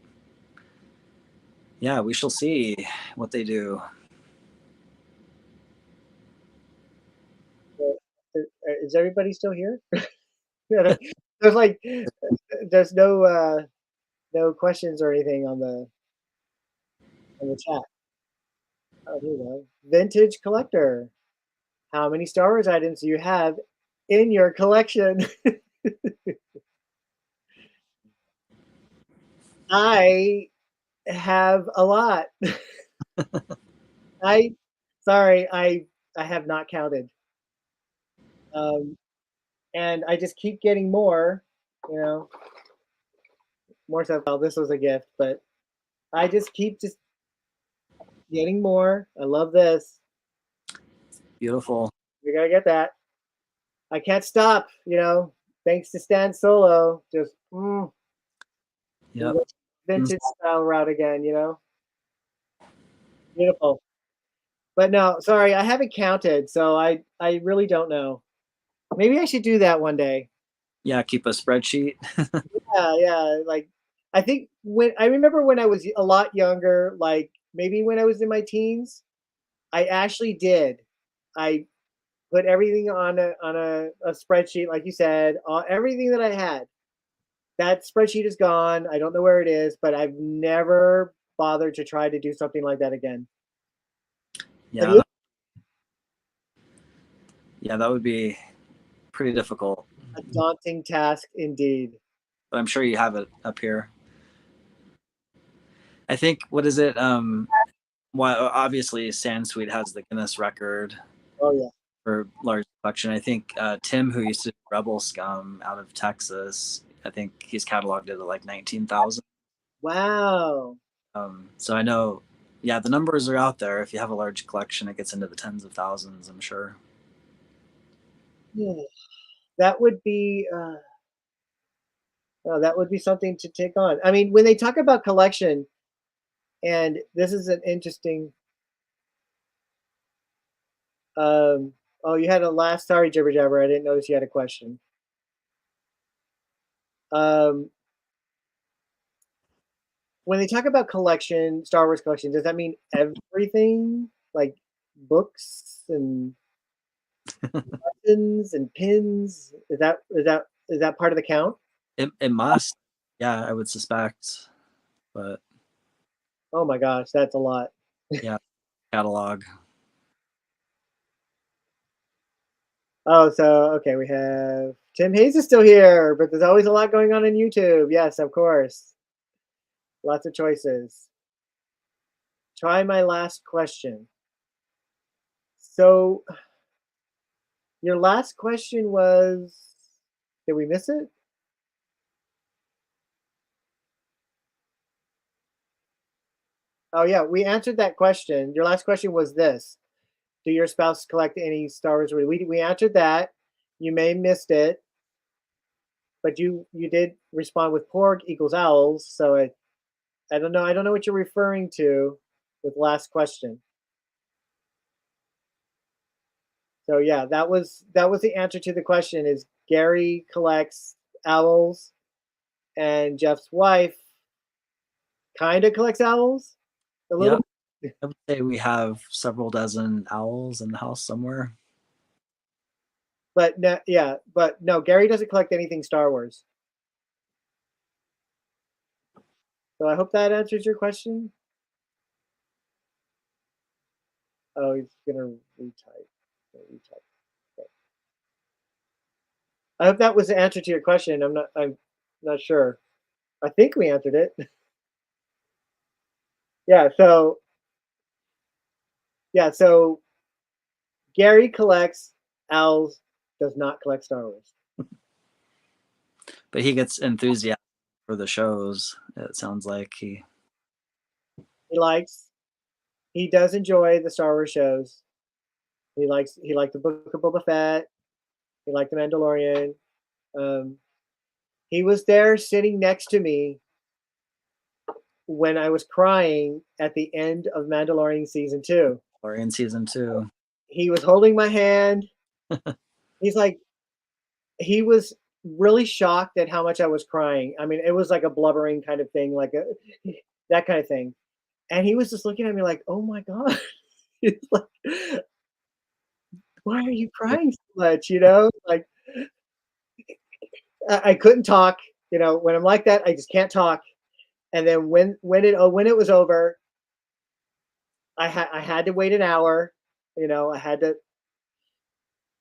yeah, we shall see what they do. Is everybody still here? There's like, there's no questions or anything on the chat. Oh, here we go. Vintage collector. How many Star Wars items do you have in your collection? I have a lot. I sorry, I have not counted. Um, and I just keep getting more, you know, more stuff. Well, this was a gift, but I just keep just getting more. I love this. Beautiful. We gotta get that. I can't stop, you know, thanks to Stan Solo. Just Yep. vintage style route again, you know? Beautiful. But no, sorry, I haven't counted, so I really don't know. Maybe I should do that one day. Yeah, keep a spreadsheet. Yeah, yeah, like, I think when I remember when I was a lot younger, like, maybe when I was in my teens, I actually did. I put everything on a spreadsheet, like you said, everything that I had. That spreadsheet is gone. I don't know where it is, but I've never bothered to try to do something like that again. Have Yeah, you? yeah, that would be pretty difficult. A daunting task indeed. But I'm sure you have it up here. I think what is it? Well, obviously, Sansweet has the Guinness record Oh yeah. for large collection. I think Tim, who used to do Rebel Scum out of Texas, I think he's cataloged it at like 19,000. Wow. So I know, yeah, the numbers are out there. If you have a large collection, it gets into the tens of thousands, I'm sure. Yeah. That would be Oh, that would be something to take on. I mean, when they talk about collection, and this is an interesting. Oh, you had a last. Sorry, Jibber Jabber. I didn't notice you had a question. Um, when they talk about collection, Star Wars collection, does that mean everything, like books and buttons and pins? Is that part of the count? It must. Yeah, I would suspect. But Oh my gosh, that's a lot. yeah, catalog. Oh, so okay, we have Tim Hayes is still here, but there's always a lot going on YouTube. Yes, of course. Lots of choices. Try my last question. So your last question was, did we miss it? Oh yeah, we answered that question. Your last question was this: do your spouse collect any Star Wars? We answered that. You may have missed it, but you did respond with porg equals owls. So I don't know. I don't know what you're referring to with last question. So yeah, that was the answer to the question. Is Gary collects owls, and Jeff's wife kind of collects owls a little. Yep. I would say we have several dozen owls in the house somewhere. But no, yeah, but no, Gary doesn't collect anything Star Wars. So I hope that answers your question. Oh, he's gonna retype. Retype. Okay. I hope that was the answer to your question. I'm not sure. I think we answered it. Yeah. So Gary collects owls, does not collect Star Wars. But he gets enthusiastic for the shows. It sounds like he. He likes. He does enjoy the Star Wars shows. He liked the Book of Boba Fett. He liked the Mandalorian. Um, he was there sitting next to me when I was crying at the end of Mandalorian season 2. Or in season 2. He was holding my hand. He's like, he was really shocked at how much I was crying. I mean, it was like a blubbering kind of thing, like that kind of thing. And he was just looking at me like, "Oh my god." He's like, "Why are you crying so much?" Like I couldn't talk. When I'm like that, I just can't talk. And then when it was over, I had to wait an hour. I had to,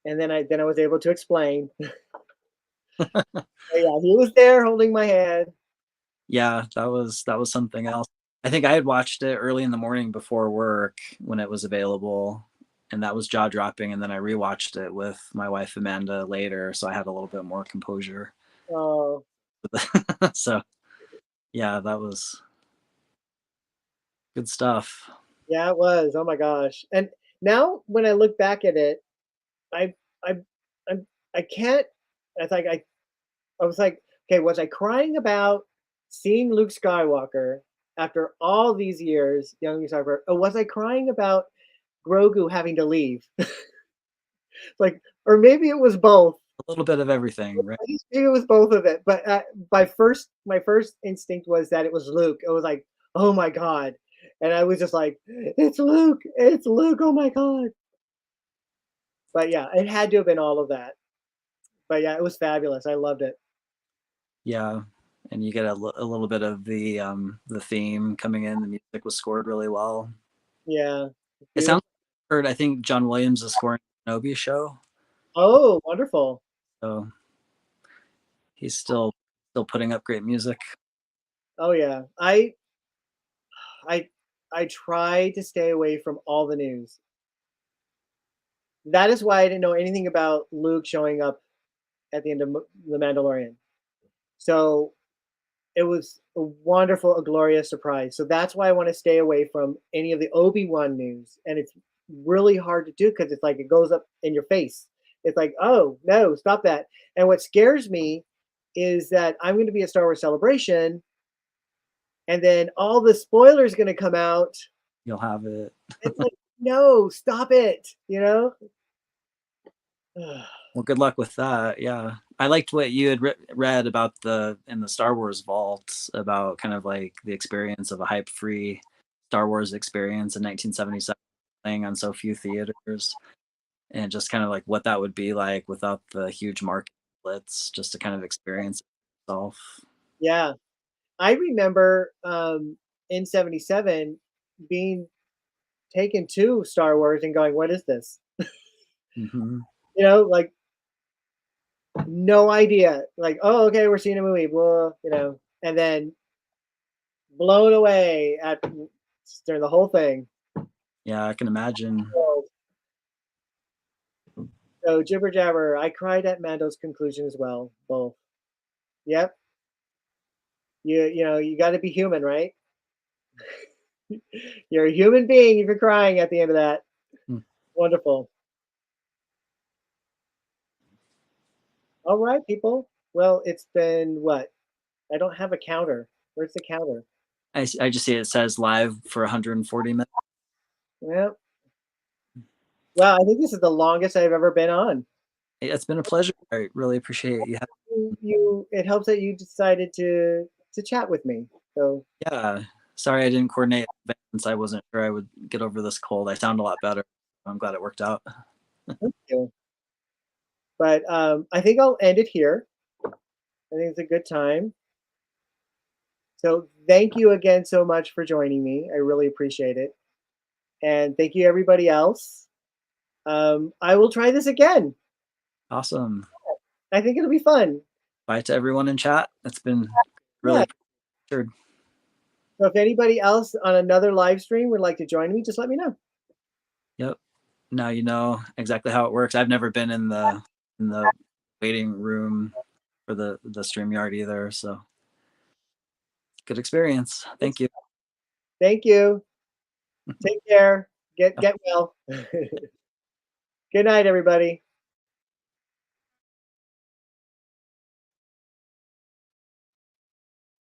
and then I was able to explain. But yeah, he was there holding my hand. Yeah, that was something else. I think I had watched it early in the morning before work when it was available, and that was jaw dropping. And then I rewatched it with my wife Amanda later, so I had a little bit more composure. Oh, So yeah, that was good stuff. yeah, it was. Oh my gosh. And now when I look back at it, I I I'm I can't. I was like, okay, was I crying about seeing Luke Skywalker after all these years, young Luke Skywalker, or was I crying about Grogu having to leave? Like, or maybe it was both. A little bit of everything, right? Maybe it was both of it. But my first instinct was that it was Luke. It was like, oh my god, and I was just like, it's Luke, oh my god. But yeah, it had to have been all of that. But yeah, it was fabulous. I loved it. Yeah, and you get a little bit of the theme coming in. The music was scored really well. Yeah, It beautiful. sounds heard. I think John Williams is scoring the Kenobi show, Oh, wonderful. so he's still putting up great music. Oh yeah. I try to stay away from all the news. That is why I didn't know anything about Luke showing up at the end of The Mandalorian. So it was a glorious surprise. So that's why I want to stay away from any of the Obi-Wan news. And it's really hard to do because it's like it goes up in your face. It's like, oh no, stop that. And what scares me is that I'm going to be at Star Wars Celebration, and then all the spoilers going to come out. You'll have it. It's like, no, stop it. Well, good luck with that. Yeah, I liked what you had read about in the Star Wars vault about kind of like the experience of a hype-free Star Wars experience in 1977, playing on so few theaters, and just kind of like what that would be like without the huge market blitz, just to kind of experience it yourself. Yeah, I remember in '77 being taken to Star Wars and going, "What is this?" Hmm. Like no idea. Like, oh, okay, we're seeing a movie, blah, and then blown away at during the whole thing. Yeah, I can imagine. So jibber jabber. I cried at Mando's conclusion as well. Both. Yep. You got to be human, right? You're a human being if you're crying at the end of that. Hmm. Wonderful. All right, people. Well, it's been what? I don't have a counter. Where's the counter? I just see it says live for 140 minutes. Yeah. Well, I think this is the longest I've ever been on. It's been a pleasure. I really appreciate you. It helps that you decided to chat with me. So Yeah. Sorry I didn't coordinate since I wasn't sure I would get over this cold. I sound a lot better. I'm glad it worked out. thank you. But I think I'll end it here. I think it's a good time. So thank you again so much for joining me. I really appreciate it. And thank you everybody else. I will try this again. Awesome. I think it'll be fun. Bye to everyone in chat. It's been Yeah. really appreciated. So if anybody else on another live stream would like to join me, just let me know. Yep. Now you know exactly how it works. I've never been in the waiting room for the StreamYard either, so good experience. Thank you. Thank you. Take care. Get well. Good night, everybody.